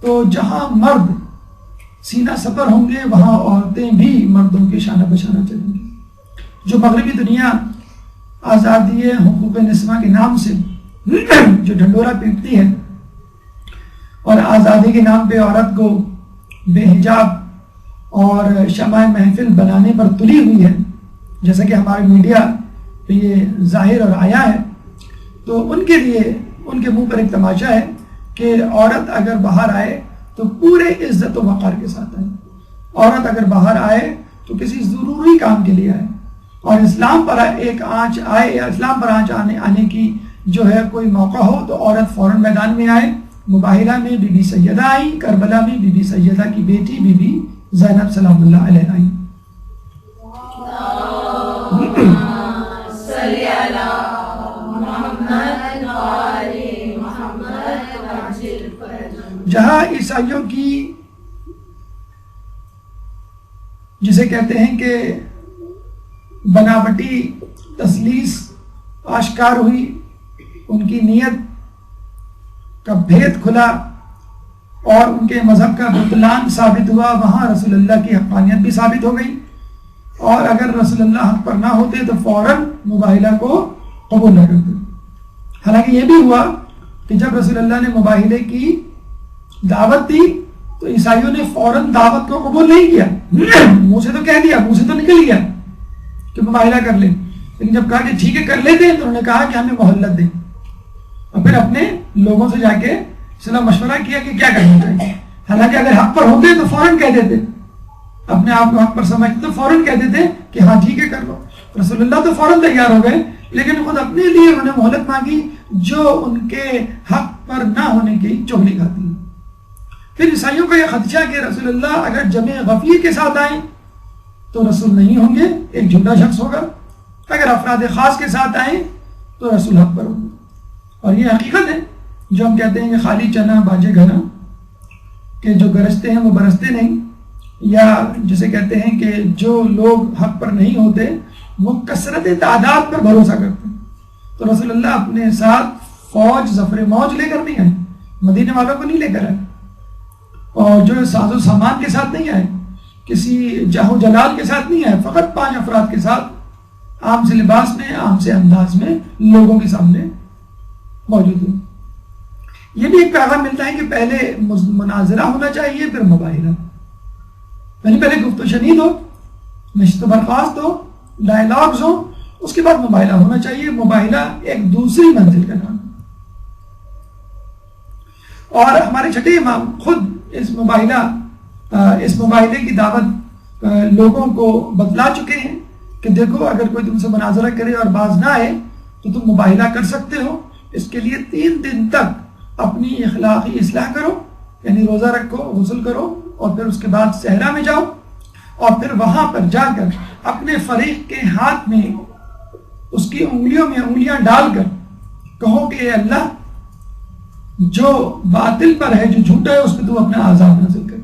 تو جہاں مرد سینہ سپر ہوں گے وہاں عورتیں بھی مردوں کے شانہ بشانہ چلیں گی. جو مغربی دنیا آزادی حقوق نسواں کے نام سے جو ڈھنڈورا پیٹتی ہے اور آزادی کے نام پہ عورت کو بے حجاب اور شمع محفل بنانے پر تلی ہوئی ہے، جیسا کہ ہمارے میڈیا پہ یہ ظاہر اور آیا ہے، تو ان کے لیے ان کے منہ پر ایک تماشا ہے کہ عورت اگر باہر آئے تو پورے عزت و وقار کے ساتھ آئے. عورت اگر باہر آئے تو کسی ضروری کام کے لیے آئے، اور اسلام پر ایک آنچ آئے یا اسلام پر آنچ آنے کی جو ہے کوئی موقع ہو تو عورت فوراً میدان میں آئے. مباہلہ میں بی بی سیدہ آئی، کربلا میں بی بی سیدہ کی بیٹی بی بی زینب سلام اللہ علیہ آئی. جہاں عیسائیوں کی جسے کہتے ہیں کہ بناوٹی تثلیث آشکار ہوئی، ان کی نیت کا بھید کھلا اور ان کے مذہب کا بطلان ثابت ہوا، وہاں رسول اللہ کی حقانیت بھی ثابت ہو گئی، اور اگر رسول اللہ حق پر نہ ہوتے تو فوراً مباہلہ کو قبول نہ کرتے۔ حالانکہ یہ بھی ہوا کہ جب رسول اللہ نے مباہلے کی دعوت دی تو عیسائیوں نے فوراً دعوت کو قبول نہیں کیا، منہ سے تو کہہ دیا، منہ سے تو نکل گیا کہ مباہلہ کر لیں، لیکن جب کہا کہ ٹھیک ہے کر لیتے تو انہوں نے کہا کہ ہمیں مہلت دیں، اور پھر اپنے لوگوں سے جا کے صلاح مشورہ کیا کہ کیا کرنا چاہیے۔ حالانکہ اگر حق پر ہوتے تو فوراً کہہ دیتے، اپنے آپ کو حق پر سمجھتے تو فوراً کہہ دیتے کہ ہاں ٹھیک ہے کر لو۔ رسول اللہ تو فوراً تیار ہو گئے، لیکن خود اپنے لیے انہوں نے مہلت مانگی جو ان کے حق پر نہ ہونے کی چغلی کھاتی ہے۔ پھر عیسائیوں کا یہ خدشہ کہ رسول اللہ اگر جمع غفیر کے ساتھ آئیں تو رسول نہیں ہوں گے، ایک جھوٹا شخص ہوگا، اگر افراد خاص کے ساتھ آئیں تو رسول حق پر ہوں گے۔ اور یہ حقیقت ہے جو ہم کہتے ہیں کہ خالی چنا باجے گھنا، کہ جو گرجتے ہیں وہ برستے نہیں، یا جسے کہتے ہیں کہ جو لوگ حق پر نہیں ہوتے وہ کثرت تعداد پر بھروسہ کرتے ہیں۔ تو رسول اللہ اپنے ساتھ فوج ظفر موج لے کر نہیں آئے، مدینے والوں کو نہیں لے کر آئے، اور جو ساز و سامان کے ساتھ نہیں آئے، کسی جاہ و جلال کے ساتھ نہیں آئے، فقط 5 افراد کے ساتھ عام سے لباس میں، عام سے انداز میں لوگوں کے سامنے موجود ہیں۔ یہ بھی ایک پیغام ملتا ہے کہ پہلے مناظرہ ہونا چاہیے، پھر مباہلہ، یعنی پہلے گفت و شنید ہو، نشست و برخاست ہو، ڈائلاگز ہو، اس کے بعد مباہلہ ہونا چاہیے۔ مباہلہ ایک دوسری منزل کا نام ہے، اور ہمارے چھٹے امام خود اس مباہلے کی دعوت لوگوں کو بتلا چکے ہیں کہ دیکھو اگر کوئی تم سے مناظرہ کرے اور باز نہ آئے تو تم مباہلہ کر سکتے ہو، اس کے لیے 3 دن تک اپنی اخلاقی اصلاح کرو، یعنی روزہ رکھو، غسل کرو، اور پھر اس کے بعد صحرا میں جاؤ، اور پھر وہاں پر جا کر اپنے فریق کے ہاتھ میں اس کی انگلیوں میں انگلیاں ڈال کر کہو کہ اے اللہ، جو باطل پر ہے، جو جھوٹا ہے، اس پہ تو اپنا عذاب نازل کر۔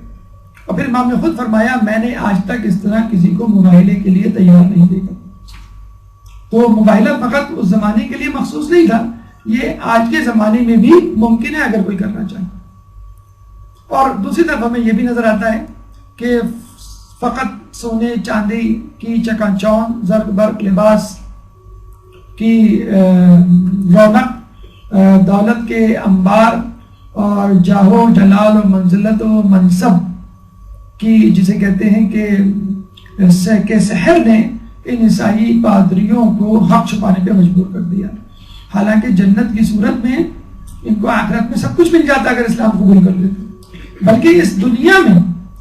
اور پھر امام نے خود فرمایا میں نے آج تک اس طرح کسی کو مباہلے کے لیے تیار نہیں دیکھا۔ تو مباہلہ فقط اس زمانے کے لیے مخصوص نہیں تھا، یہ آج کے زمانے میں بھی ممکن ہے اگر کوئی کرنا چاہے۔ اور دوسری طرف ہمیں یہ بھی نظر آتا ہے کہ فقط سونے چاندی کی چکا چوند، زرق برق لباس کی رونق، دولت کے انبار، اور جاہ و جلال و منزلت و منصب کی جسے کہتے ہیں کہ سحر نے ان عیسائی پادریوں کو حق چھپانے پہ مجبور کر دیا۔ حالانکہ جنت کی صورت میں ان کو آخرت میں سب کچھ مل جاتا اگر اسلام قبول کر لیتے، بلکہ اس دنیا میں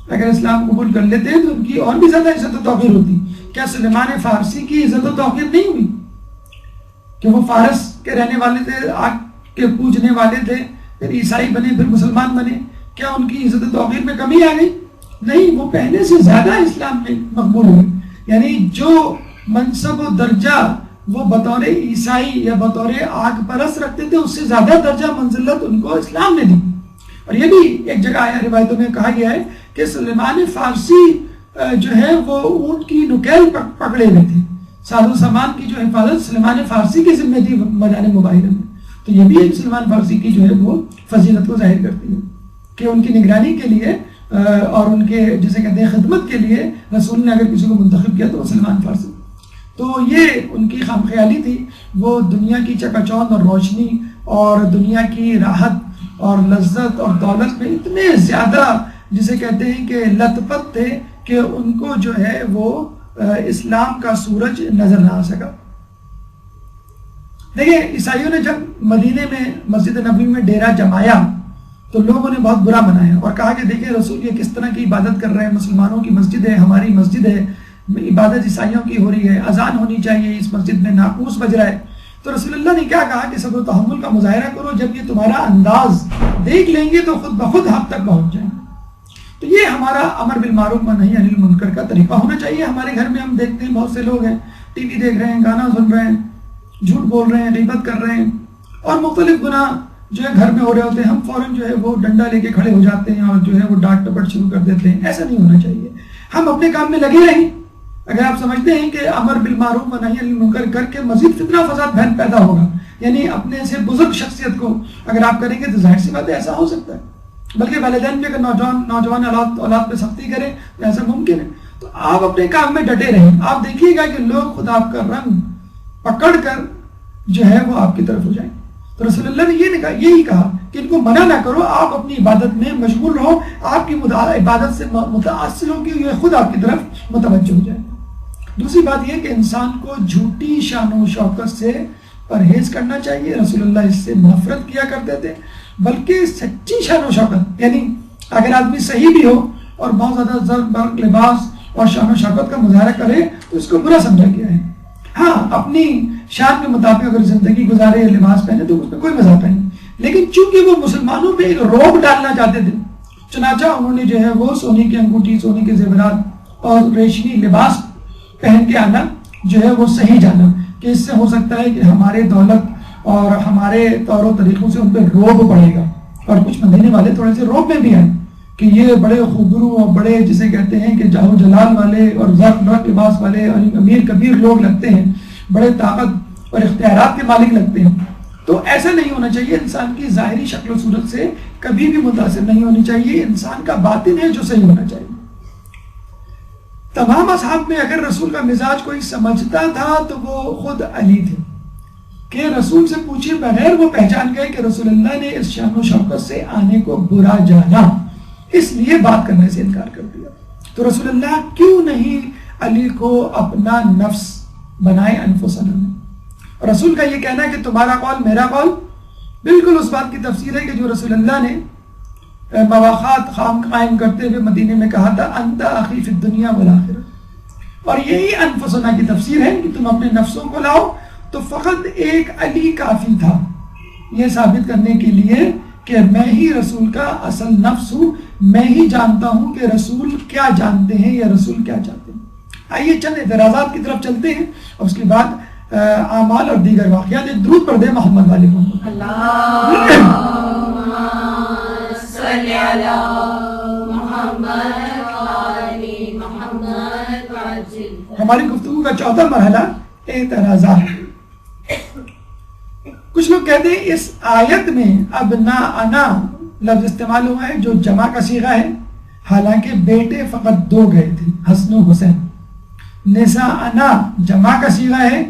اگر اسلام قبول کر لیتے تو ان کی اور بھی زیادہ عزت و توقیر ہوتی۔ کیا سلیمان فارسی کی عزت و توقیر نہیں ہوئی کہ وہ فارس کے رہنے والے تھے، آگ کے پوجنے والے تھے، پھر عیسائی بنے، پھر مسلمان بنے؟ کیا ان کی عزت و توقیر میں کمی آ گئی؟ نہیں، وہ پہلے سے زیادہ اسلام میں مقبول ہوئے۔ یعنی جو منصب و درجہ وہ بطور عیسائی یا بطور آگ پرست رکھتے تھے، اس سے زیادہ درجہ منزلت ان کو اسلام نے دی۔ اور یہ بھی ایک جگہ آیا روایتوں میں کہا گیا ہے کہ سلیمان فارسی جو ہے وہ اونٹ کی نکیل پکڑے ہوئے تھے، ساز و سامان کی جو حفاظت سلیمان فارسی کی ذمہ تھی میدان مباہلہ میں۔ تو یہ بھی ایک سلیمان فارسی کی جو ہے وہ فضیلت کو ظاہر کرتی ہے کہ ان کی نگرانی کے لیے اور ان کے جسے کہتے ہیں خدمت کے لیے رسول نے اگر کسی کو منتخب کیا تو وہ سلیمان فارسی۔ تو یہ ان کی خام خیالی تھی، وہ دنیا کی چکا چوند اور روشنی اور دنیا کی راحت اور لذت اور دولت میں اتنے زیادہ جسے کہتے ہیں کہ لت پت تھے کہ ان کو جو ہے وہ اسلام کا سورج نظر نہ آ سکا۔ دیکھیں، عیسائیوں نے جب مدینے میں مسجد نبوی میں ڈیرا جمایا تو لوگوں نے بہت برا منایا اور کہا کہ دیکھیں رسول یہ کس طرح کی عبادت کر رہے ہیں، مسلمانوں کی مسجد ہے، ہماری مسجد ہے، عبادت عیسائیوں کی ہو رہی ہے، اذان ہونی چاہیے، اس مسجد میں ناقوس بج رہا ہے۔ تو رسول اللہ نے کیا کہا کہ صبر و تحمل کا مظاہرہ کرو، جب یہ تمہارا انداز دیکھ لیں گے تو خود بخود حق تک پہنچ جائیں گے۔ تو یہ ہمارا امر بالمعروف و نہی عن المنکر کا طریقہ ہونا چاہیے۔ ہمارے گھر میں ہم دیکھتے ہیں بہت سے لوگ ہیں ٹی وی دیکھ رہے ہیں، گانا سن رہے ہیں، جھوٹ بول رہے ہیں، غیبت کر رہے ہیں اور مختلف گناہ جو ہے گھر میں ہو رہے ہوتے ہیں ہم فوراً جو ہے وہ ڈنڈا لے کے کھڑے ہو جاتے ہیں اور جو ہے وہ ڈانٹ ٹپٹ شروع کر دیتے ہیں. ایسا نہیں ہونا چاہیے. ہم اپنے کام میں لگے رہیں. اگر آپ سمجھتے ہیں کہ امر بالمعروف و نہی عن المنکر کر کے مزید فتنہ فساد بہن پیدا ہوگا, یعنی اپنے سے بزرگ شخصیت کو اگر آپ کریں گے تو ظاہر سی بات ہے ایسا ہو سکتا ہے. بلکہ والدین بھی اگر نوجوان اولاد پہ سختی کرے تو ایسا ممکن ہے. تو آپ اپنے کام میں ڈٹے رہیں. آپ دیکھیے گا کہ لوگ خود آپ کا رنگ پکڑ کر جو ہے وہ آپ کی طرف ہو جائیں. تو رسول اللہ نے یہی کہا کہ ان کو منع نہ کرو, آپ اپنی عبادت میں مشغول رہو, آپ کی عبادت سے متاثر ہو کہ یہ خود آپ کی طرف متوجہ ہو جائے. دوسری بات یہ کہ انسان کو جھوٹی شان و شوکت سے پرہیز کرنا چاہیے. رسول اللہ اس سے نفرت کیا کرتے تھے. بلکہ سچی شان و شوکت, یعنی اگر آدمی صحیح بھی ہو اور بہت زیادہ زر برق لباس اور شان و شوکت کا مظاہرہ کرے تو اس کو برا سمجھا گیا ہے. ہاں, اپنی شان کے مطابق اگر زندگی گزارے, لباس پہنے تو اس میں کوئی مذاق نہیں. لیکن چونکہ وہ مسلمانوں پہ ایک روب ڈالنا چاہتے تھے, چنانچہ انہوں نے جو ہے وہ سونے کی انگوٹھی, سونے کے زیورات اور ریشمی لباس پہن کے آنا جو ہے وہ صحیح جانا کہ اس سے ہو سکتا ہے کہ ہمارے دولت اور ہمارے طور و طریقوں سے ان پہ روب پڑے گا. اور کچھ مدینے والے تھوڑے سے روب میں بھی ہیں کہ یہ بڑے خوبرو اور بڑے جسے کہتے ہیں کہ جاہو جلال والے اور زرق لباس والے اور امیر کبیر لوگ لگتے ہیں, بڑے طاقت اور اختیارات کے مالک لگتے ہیں. تو ایسا نہیں ہونا چاہیے. انسان کی ظاہری شکل و صورت سے کبھی بھی متاثر نہیں ہونی چاہیے. انسان کا باطن ہے جو صحیح ہونا چاہیے. تمام اصحاب میں اگر رسول کا مزاج کوئی سمجھتا تھا تو وہ خود علی تھے کہ رسول سے پوچھے بغیر وہ پہچان گئے کہ رسول اللہ نے اس شان و شوکت سے آنے کو برا جانا, اس لیے بات کرنے سے انکار کر دیا. تو رسول اللہ کیوں نہیں علی کو اپنا نفس بنائے انفسنا میں. رسول کا یہ کہنا ہے کہ تمہارا قول میرا قول بالکل اس بات کی تفسیر ہے کہ جو رسول اللہ نے مواخات قائم کرتے ہوئے مدینے میں کہا تھا انت اخی فی الدنیا والآخرہ. اور یہی انفسنا کی تفسیر ہے کہ تم اپنے نفسوں کو لاؤ. تو فقط ایک علی کافی تھا یہ ثابت کرنے کے لیے کہ میں ہی رسول کا اصل نفس ہوں, میں ہی جانتا ہوں کہ رسول کیا جانتے ہیں یا رسول کیا چاہتے ہیں. آئیے چند اعتراضات کی طرف چلتے ہیں اور اس کے بعد اعمال اور دیگر واقعات. ایک درود پڑھ دیں محمد والے محمد. اللہم صلی علی محمد وعلی محمد وعجل. ہماری گفتگو کا چوتھا مرحلہ اعتراضات. کچھ لوگ کہتے ہیں اس آیت میں ابناءنا لفظ استعمال ہوا ہے جو جمع کا صیغہ ہے, حالانکہ بیٹے فقط 2 گئے تھے, حسن و حسین. نساءنا جمع کا صیغہ ہے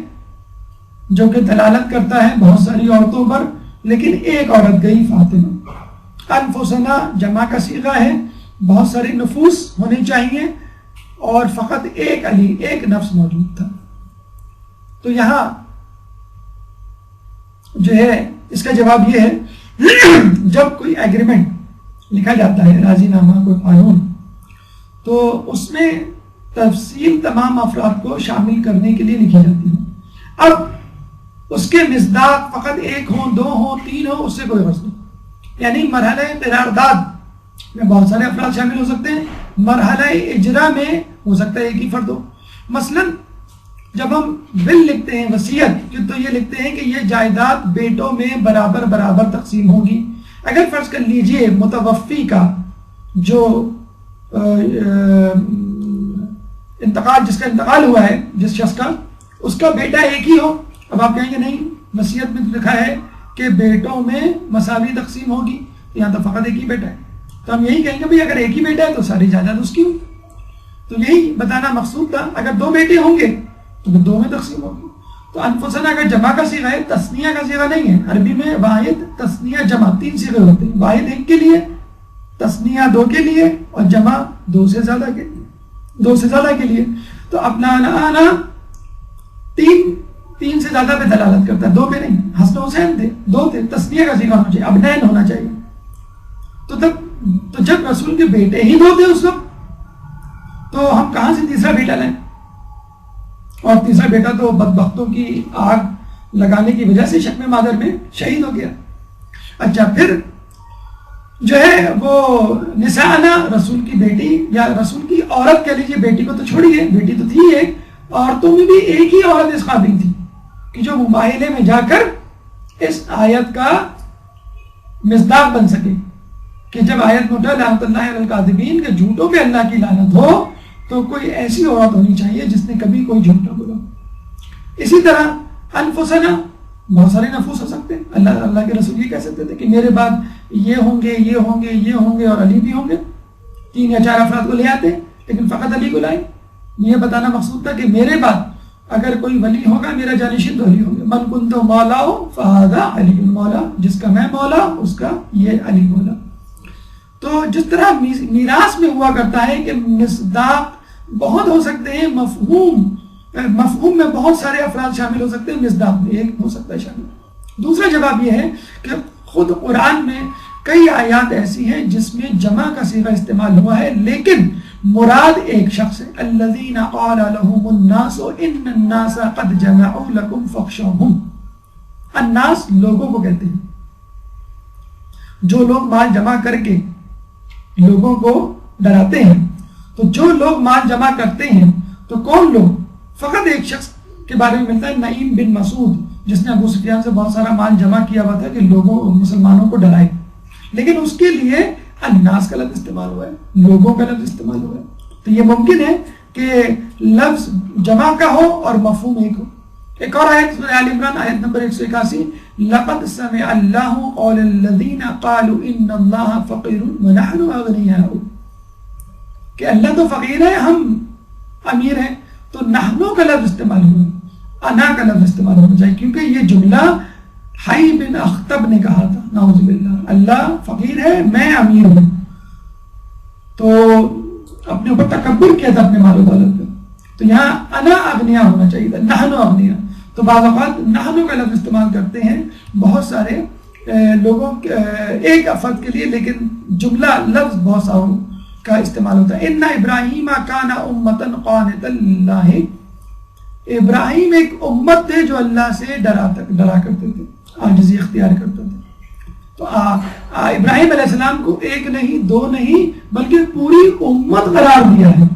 جو کہ دلالت کرتا ہے بہت ساری عورتوں پر, لیکن ایک عورت گئی فاطمہ. انفسنا جمع کا صیغہ ہے, بہت سارے نفوس ہونے چاہیے اور فقط ایک علی, ایک نفس موجود تھا. تو یہاں جو ہے اس کا جواب یہ ہے جب کوئی ایگریمنٹ لکھا جاتا ہے, راضی نامہ, کوئی قانون, تو اس میں تفصیل تمام افراد کو شامل کرنے کے لیے لکھی جاتی ہے. اب اس کے مصداق فقط 1 ہوں, 2 ہوں, 3 ہوں, اس سے کوئی غرض نہیں. یعنی مرحلہ قرارداد میں بہت سارے افراد شامل ہو سکتے ہیں, مرحلہ اجرا میں ہو سکتا ہے ایک ہی فرد ہو. مثلا جب ہم بل لکھتے ہیں وصیت, تو یہ لکھتے ہیں کہ یہ جائیداد بیٹوں میں برابر برابر تقسیم ہوگی. اگر فرض کر لیجئے متوفی کا جو انتقال, جس کا انتقال ہوا ہے, جس شخص کا, اس کا بیٹا ایک ہی ہو. اب آپ کہیں گے نہیں, وصیت میں تو لکھا ہے کہ بیٹوں میں مساوی تقسیم ہوگی, یہاں تو فقط ایک ہی بیٹا ہے. تو ہم یہی کہیں گے بھئی اگر ایک ہی بیٹا ہے تو ساری جائیداد اس کی ہو. تو یہی بتانا مقصود تھا. اگر 2 بیٹے ہوں گے تو 2 میں تقسیم ہوگی. تو انفسنا کا جمع کا صیغہ ہے, تثنیہ کا صیغہ نہیں ہے. عربی میں واحد, تثنیہ, جمع 3 صیغے ہوتے ہیں. واحد 1 کے لیے, تثنیہ 2 کے لیے اور جمع 2 سے زیادہ کے لیے. تو ابناءنا 3 سے زیادہ پہ دلالت کرتا ہے, 2 پہ نہیں. حسن حسین تھے, 2 تھے, تثنیہ کا صیغہ ہونا چاہیے, ابنین ہونا چاہیے. تو جب رسول کے بیٹے ہی 2 تھے اس وقت, تو ہم کہاں سے تیسرا بیٹا لیں؟ اور تیسرا بیٹا تو بدبختوں کی آگ لگانے کی وجہ سے شکم مادر میں شہید ہو گیا. اچھا, پھر جو ہے وہ نساءنا, رسول کی بیٹی یا رسول کی عورت کہہ لیجیے, بیٹی کو تو چھوڑیے, بیٹی تو تھی ایک, عورتوں میں بھی ایک ہی عورت اس قابل تھی کہ جو مباہلے میں جا کر اس آیت کا مصداق بن سکے کہ جب آیت میں اٹھا لعنت اللہ علی الکاذبین کہ جھوٹوں پہ اللہ کی لعنت ہو، تو کوئی ایسی عورت ہونی چاہیے جس نے کبھی کوئی جھوٹ نہ بولا۔ اسی طرح انفسنا، بہت سارے نفوس ہو سکتے ہیں، اللہ کے رسول یہ کہہ سکتے تھے کہ میرے بعد یہ ہوں گے، یہ ہوں گے، یہ ہوں گے اور علی بھی ہوں گے، 3 یا 4 افراد کو لے آتے، لیکن فقط علی کو لائے۔ یہ بتانا مقصود تھا کہ میرے بعد اگر کوئی ولی ہوگا میرا جانشین تو علی ہوں گے، من کنت مولا فہذا علی مولا، جس کا میں مولا اس کا یہ علی مولا۔ تو جس طرح میراث میں ہوا کرتا ہے کہ مصداق بہت ہو سکتے ہیں، مفہوم میں بہت سارے افراد شامل ہو سکتے ہیں، مصداق میں ایک ہو سکتا ہے شامل۔ دوسرا جواب یہ ہے کہ خود قرآن میں کئی آیات ایسی ہیں جس میں جمع کا صیغہ استعمال ہوا ہے، لیکن مراد ایک شخص ہے، الذین قال لهم الناس ان الناس قد جمعوا لكم فاخشوهم۔ الناس لوگوں کو کہتے ہیں، جو لوگ مال جمع کر کے لوگوں کو ڈراتے ہیں۔ تو جو لوگ مال جمع کرتے ہیں تو کون لوگ؟ فقط ایک شخص کے بارے میں ملتا ہے، نعیم بن مسعود، جس نے ابو سفیان سے بہت سارا مال جمع کیا ہوا تھا کہ لوگوں مسلمانوں کو ڈرائے، لیکن اس کے لیے الناس کا لفظ استعمال ہوا ہے، لوگوں کا لفظ استعمال ہوا ہے۔ تو یہ ممکن ہے کہ لفظ جمع کا ہو اور مفہوم ایک ہو۔ ایک اور آیت سورہ آل عمران آیت نمبر 181، لقد سمع اللہ قول الذین قالوا ان اللہ فقیر ونحن اغنیاء، کہ اللہ تو فقیر ہے ہم امیر ہیں، تو نحنو کا لفظ استعمال ہوا، انا کا لفظ استعمال ہونا چاہیے، کیونکہ یہ جملہ حی بن اخطب نے کہا تھا، نعوذ باللہ، اللہ فقیر ہے میں امیر ہوں، تو اپنے اوپر تکبر کیا تھا اپنے مال و دولت پہ، تو یہاں انا اغنیا ہونا چاہیے تھا، نحنو اغنیا۔ تو بعض اوقات نحنو کا لفظ استعمال کرتے ہیں بہت سارے لوگوں ایک افراد کے لیے، لیکن جملہ لفظ بہت ساروں کا استعمال ہوتا ہے۔ ان ابراہیم کان امتا قانتا للہ، ابراہیم ایک امت تھے جو اللہ سے ڈرا کرتے تھے، عاجزی اختیار کرتے تھے۔ تو ابراہیم علیہ السلام کو ایک نہیں، 2 نہیں، بلکہ پوری امت قرار دیا ہے۔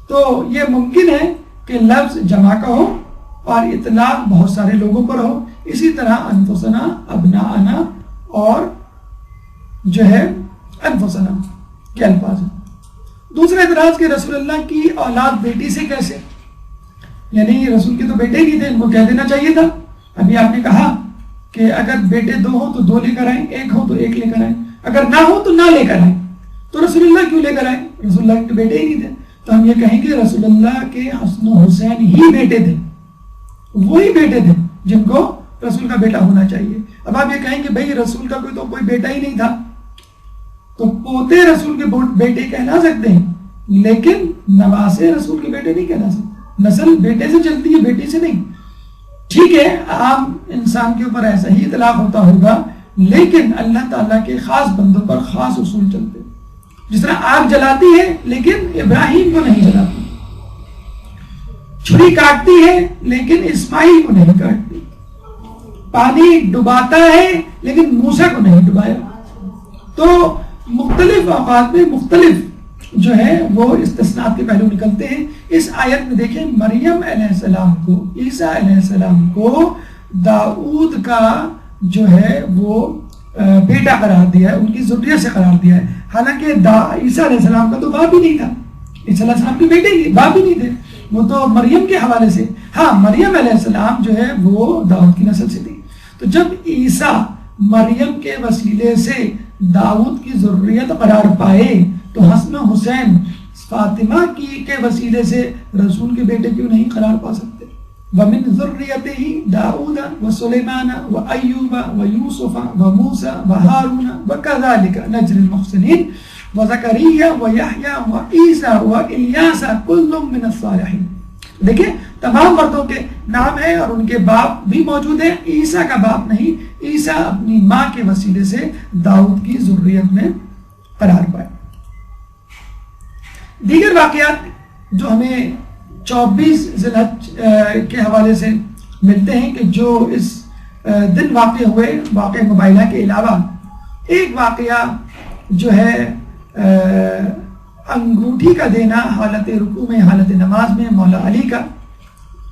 تو یہ ممکن ہے کہ لفظ جمع کا ہو اور اطلاق بہت سارے لوگوں پر ہو۔ اسی طرح انفسنا، ابناءنا اور جو ہے انفسنا کے الفاظ ہیں۔ دوسرا اعتراض کہ رسول اللہ کی اولاد بیٹی سے کیسے، یعنی رسول کے تو بیٹے نہیں تھے، ان کو کہہ دینا چاہیے تھا۔ ابھی آپ نے کہا کہ اگر بیٹے 2 ہوں تو 2 لے کر آئیں، 1 ہو تو 1 لے کر آئیں، اگر نہ ہو تو نہ لے کر آئیں، تو رسول اللہ کیوں لے کر آئیں؟ رسول اللہ کے بیٹے ہی نہیں تھے۔ تو ہم یہ کہیں گے رسول اللہ کے حسن و حسین ہی بیٹے تھے، وہی بیٹے تھے جن کو رسول کا بیٹا ہونا چاہیے۔ اب آپ یہ کہیں کہ بھئی رسول کا کوئی بیٹا ہی نہیں تھا، تو پوتے رسول کے بیٹے کہلا سکتے ہیں، لیکن نواسے رسول کے بیٹے نہیں کہلا سکتے۔ نسل بیٹے سے چلتی ہے، بیٹی سے نہیں۔ ٹھیک ہے، عام انسان کے اوپر ایسا ہی اطلاق ہوتا ہوگا، لیکن اللہ تعالیٰ کے خاص بندوں پر خاص اصول چلتے ہیں۔ جس طرح آگ جلاتی ہے لیکن ابراہیم کو نہیں جلاتی، چھری کاٹتی ہے لیکن اسماعیل کو نہیں کاٹتی، پانی ڈباتا ہے لیکن موسیٰ کو نہیں ڈبایا۔ تو مختلف اوقات میں مختلف جو ہے وہ استثناءات کے پہلو نکلتے ہیں۔ اس آیت میں دیکھیں، مریم علیہ السلام کو، عیسیٰ علیہ السلام کو داؤد کا جو ہے وہ بیٹا قرار دیا ہے، ان کی ذریت سے قرار دیا ہے، حالانکہ عیسیٰ علیہ السلام کا تو باپ ہی نہیں تھا، عیسیٰ علیہ السلام کے بیٹے باپ ہی نہیں تھے، وہ تو مریم کے حوالے سے۔ ہاں، مریم علیہ السلام جو ہے وہ داؤد کی نسل سے تھی۔ تو جب عیسیٰ مریم کے وسیلے سے داؤد کی ذریت قرار پائے تو حسن و حسین فاطمہ کے وسیلے سے رسول کے بیٹے کیوں نہیں قرار پا سکتے؟ وَمِن ذُرِّيَّتِهِ دَاؤُدَ وَسُلَيْمَانَ وَأَيُّوبَ وَيُوسُفَ وَمُوسَى وَهَارُونَ وَكَذَلِكَ نَجْزِي الْمُحْسِنِينَ وَزَكَرِيَّا وَيَحْيَىٰ وَعِيسَىٰ وَإِلْيَاسَ كُلٌّ مِّنَ الصَّالِحِينَ۔ دیکھیں، تمام مردوں کے نام ہیں اور ان کے باپ بھی موجود ہیں، عیسیٰ کا باپ نہیں، عیسیٰ اپنی ماں کے وسیلے سے داؤد کی ذریت میں قرار پائے۔ دیگر واقعات جو ہمیں 24 ذی الحج کے حوالے سے ملتے ہیں کہ جو اس دن واقع ہوئے، واقع مبائلہ کے علاوہ ایک واقعہ جو ہے انگوٹھی کا دینا حالت رکوع میں، حالت نماز میں مولا علی کا،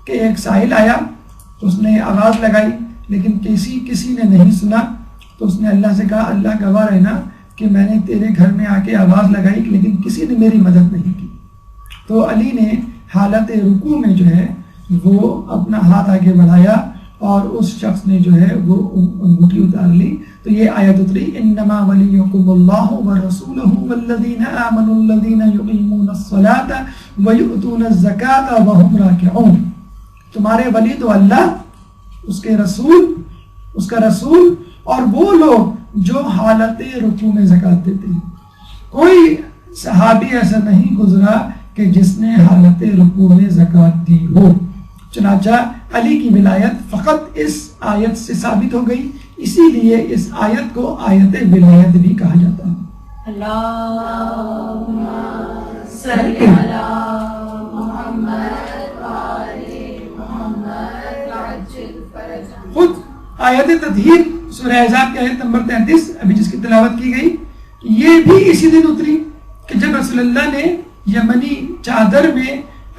کہ ایک سائل آیا، اس نے آواز لگائی لیکن کسی نے نہیں سنا، تو اس نے اللہ سے کہا اللہ گواہ رہنا کہ میں نے تیرے گھر میں آ کے آواز لگائی لیکن کسی نے میری مدد نہیں کی. تو علی نے حالت رکوع میں جو ہے وہ اپنا ہاتھ آگے بڑھایا اور اس شخص نے جو ہے وہ انگوٹھی اتار لی. تو یہ آیت اتری انما ولیکم اللہ ورسولہ والذین آمنوا الذین یقیمون الصلاة ویؤتون الزکاة وهم راکعون. تمہارے ولی تو اللہ، اس کا رسول اور وہ لوگ جو حالت رکوع میں زکات دیتے ہیں. کوئی صحابی ایسا نہیں گزرا کہ جس نے حالت رکوع میں زکات دی ہو. چنانچہ علی کی ولایت فقط اس آیت سے ثابت ہو گئی، اسی لیے اس آیت کو آیت ولایت بھی کہا جاتا ہے. اللہم صلی علی محمد وآل محمد وعجل فرجہ. خود آیت تطہیر سورہ احزاب کی آیت نمبر 33 ابھی جس کی تلاوت کی گئی، یہ بھی اسی دن اتری کہ جب رسول اللہ نے یمنی چادر میں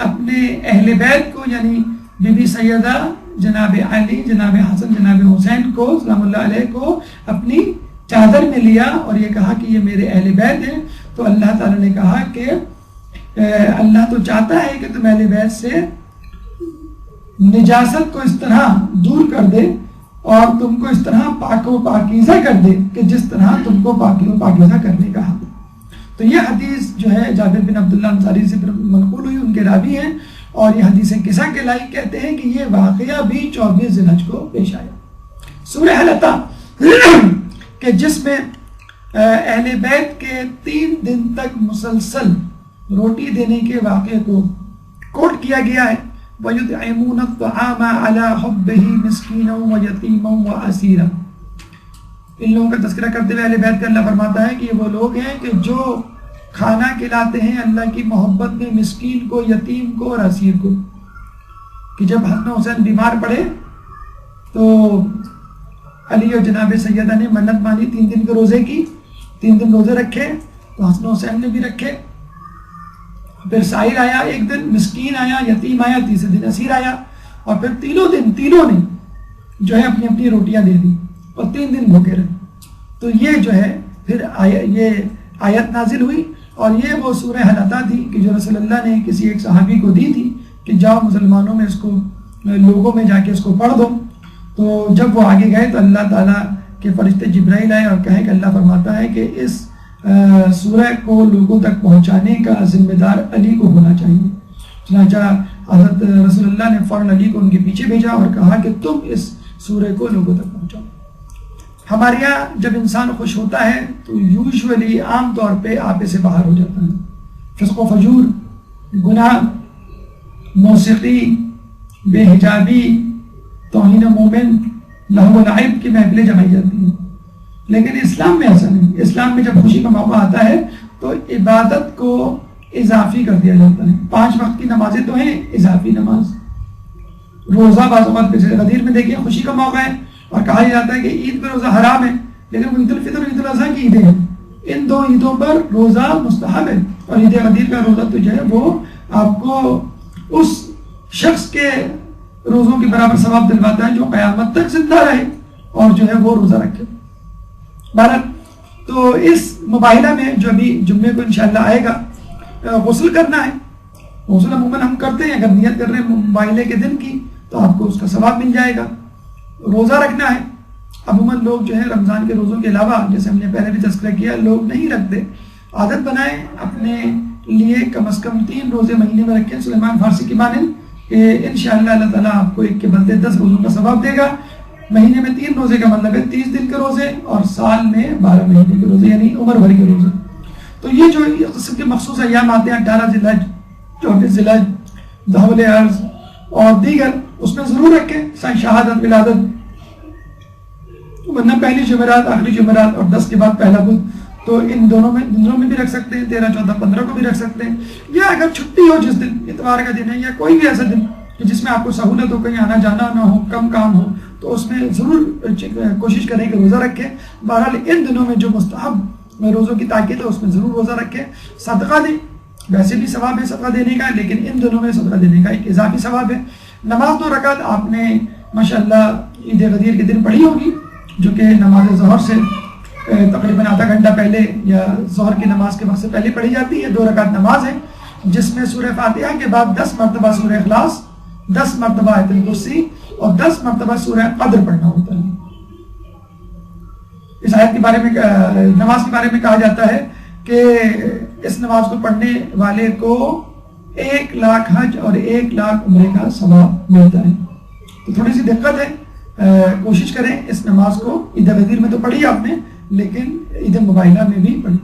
اپنے اہل بیت کو یعنی بی بی سیدہ جناب علی، جناب حسن، جناب حسین کو سلام اللہ علیہ کو اپنی چادر میں لیا اور یہ کہا کہ یہ میرے اہل بیت ہیں، تو اللہ تعالیٰ نے کہا کہ اللہ تو چاہتا ہے کہ تم اہل بیت سے نجاست کو اس طرح دور کر دے اور تم کو اس طرح پاک و پاکیزہ کر دے کہ جس طرح تم کو پاکی و پاکیزہ کرنے کا حق. تو یہ حدیث جو ہے جابر بن عبداللہ انصاری سے منقول ہوئی، ان کے راوی ہیں، اور یہ حدیث قصہ کے لائق کہتے ہیں کہ یہ واقعہ بھی 24 ذی الحج کو پیش آیا. سورہ حلقہ کہ جس میں اہل بیت کے 3 دن تک مسلسل روٹی دینے کے واقعے کو کوٹ کیا گیا ہے. وَيُطْعِمُونَ الطَّعَامَ عَلَى حُبِّهِ مِسْكِينًا وَيَتِيمًا وَأَسِيرًا. ان لوگوں کا تذکرہ کرتے ہوئے اہل بیت کا اللہ فرماتا ہے کہ یہ وہ لوگ ہیں کہ جو کھانا کھلاتے ہیں اللہ کی محبت میں مسکین کو، یتیم کو اور اسیر کو. کہ جب حسن حسین بیمار پڑے تو علی اور جناب سیدہ نے منت مانی 3 دن کے روزے کی، 3 دن روزے رکھے، تو حسن حسین نے بھی رکھے. پھر سائر آیا، ایک دن مسکین آیا، یتیم آیا، تیسرے دن اسیر آیا، اور پھر تینوں نے جو ہے اپنی اپنی روٹیاں دے دی اور 3 دن بھوکے رہے. تو یہ جو ہے پھر یہ آیت نازل ہوئی، اور یہ وہ سورہ حلقہ تھی کہ جو رسول اللہ نے کسی ایک صحابی کو دی تھی کہ جاؤ مسلمانوں میں اس کو، لوگوں میں جا کے اس کو پڑھ دو. تو جب وہ آگے گئے تو اللہ تعالیٰ کے فرشتے جبرائیل آئے اور کہے کہ اللہ فرماتا ہے کہ اس سورہ کو لوگوں تک پہنچانے کا ذمہ دار علی کو ہونا چاہیے. چنانچہ حضرت رسول اللہ نے فوراً علی کو ان کے پیچھے بھیجا اور کہا کہ تم اس سورہ کو لوگوں تک پہنچاؤ. ہمارے یہاں جب انسان خوش ہوتا ہے تو یوزولی عام طور پہ آپے سے باہر ہو جاتا ہے. فسق و فجور، گناہ، موسیقی، بے حجابی، توہین مومن، لہو و لعب کی محفلیں جمائی جاتی ہیں. لیکن اسلام میں ایسا نہیں. اسلام میں جب خوشی کا موقع آتا ہے تو عبادت کو اضافی کر دیا جاتا ہے. 5 وقت کی نمازیں تو ہیں، اضافی نماز، روزہ بعض اوقات پہ غدیر میں دیکھیے خوشی کا موقع ہے اور کہا جاتا ہے کہ عید پہ روزہ حرام ہے، لیکن عید الفطر اور عید الاضحیٰ کی عیدیں ہیں، ان 2 عیدوں پر روزہ مستحب ہے. اور عید غدیر کا روزہ تو جو ہے وہ آپ کو اس شخص کے روزوں کے برابر ثواب دلواتا ہے جو قیامت تک زندہ رہے اور جو ہے وہ روزہ رکھے. بہرحال تو اس مباحلہ میں جو ابھی جمعے کو انشاءاللہ آئے گا، غسل کرنا ہے. غسل عموماً ہم کرتے ہیں، اگر نیت کر رہے ہیں مباحلے کے دن کی تو آپ کو اس کا ثواب مل جائے گا. روزہ رکھنا ہے. عموماً لوگ جو ہے رمضان کے روزوں کے علاوہ، جیسے ہم نے پہلے بھی تذکرہ کیا، لوگ نہیں رکھتے. عادت بنائیں اپنے لیے، کم از کم 3 روزے مہینے میں رکھیں سلیمان فارسی کی مانند کہ انشاءاللہ اللہ تعالیٰ آپ کو ایک کے بدلے 10 روزوں کا ثواب دے گا. مہینے میں 3 روزے کا مطلب ہے 30 دن کے روزے، اور سال میں 12 مہینے کے روزے یعنی عمر بھر کے روزے. تو یہ جو قسم کے مخصوص ایام آتے ہیں 18 ذی الحج، 24 ذی الحج، دھول ارض اور دیگر، اس میں ضرور رکھیں سائن شہادت ولادت، ورنہ پہلی جمعرات، آخری جمعرات اور 10 کے بعد پہلا بدھ. تو ان دنوں میں بھی رکھ سکتے ہیں، 13، 14، 15 کو بھی رکھ سکتے ہیں. یا اگر چھٹی ہو جس دن، اتوار کا دن ہے یا کوئی بھی ایسا دن کہ جس میں آپ کو سہولت ہو، کہیں آنا جانا نہ ہو، کم کام ہو، تو اس میں ضرور کوشش کریں کہ روزہ رکھیں. بہرحال ان دنوں میں جو مستحب روزوں کی تاکید ہے اس میں ضرور روزہ رکھیں. صدقہ دیں، ویسے بھی ثواب ہے صدقہ دینے کا، لیکن ان دنوں میں صدقہ دینے کا ایک اضافی ثواب ہے. نماز 2 رکعت آپ نے ماشاءاللہ عید غدیر کے دن پڑھی ہوگی، جو کہ نماز ظہر سے تقریباً آدھا گھنٹہ پہلے یا ظہر کی نماز کے وقت سے پہلے پڑھی جاتی ہے. 2 رکعت نماز ہے جس میں سورہ فاتحہ کے بعد 10 مرتبہ سورہ اخلاص، 10 مرتبہ آیت الکرسی اور 10 مرتبہ سورہ قدر پڑھنا ہوتا ہے. اس آیت کے بارے میں نماز کے بارے میں کہا جاتا ہے کہ اس نماز کو پڑھنے والے کو 1 لاکھ حج اور 1 لاکھ عمرے کا ثواب ملتا ہے. تو تھوڑی سی دقت ہے، کوشش کریں اس نماز کو عید غدیر میں تو پڑھی آپ نے، لیکن عید مباہلہ میں بھی پڑھی.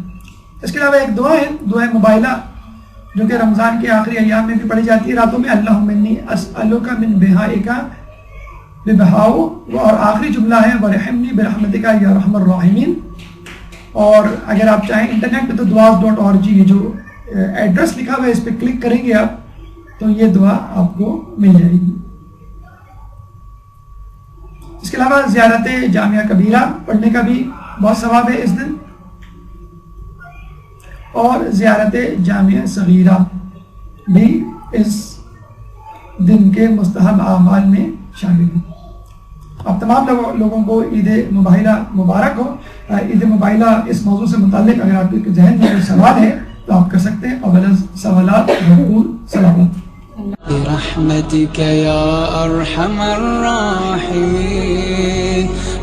اس کے علاوہ ایک دعا ہے، دعا مباہلہ، جو کہ رمضان کے آخری ایام میں بھی پڑھی جاتی ہے راتوں میں. اللہم انی اسألک من بہائک ببہاؤ، اور آخری جملہ ہے ورحمنی برحمتک یا ارحم الراحمین. اور اگر آپ چاہیں انٹرنیٹ پہ تو duas.org یہ جو ایڈریس لکھا ہوا ہے اس پہ کلک کریں گے آپ تو یہ دعا آپ کو مل جائے گی. اس کے علاوہ زیارت جامعہ کبیرہ پڑھنے کا بھی بہت ثواب ہے اس دن، اور زیارت جامعہ صغیرہ بھی اس دن کے مستحب اعمال میں شامل ہے. اب تمام لوگوں کو عید مباہلہ مبارک ہو. عید مباہلہ اس موضوع سے متعلق اگر آپ کے ذہن میں کوئی سوال ہے تو آپ کر سکتے ہیں. قبل سوالات بھرپور سلامت. برحمتك يا أرحم الراحمين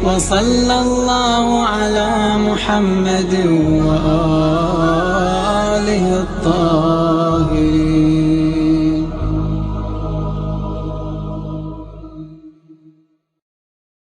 وصلى الله على محمد وآله الطاهرين.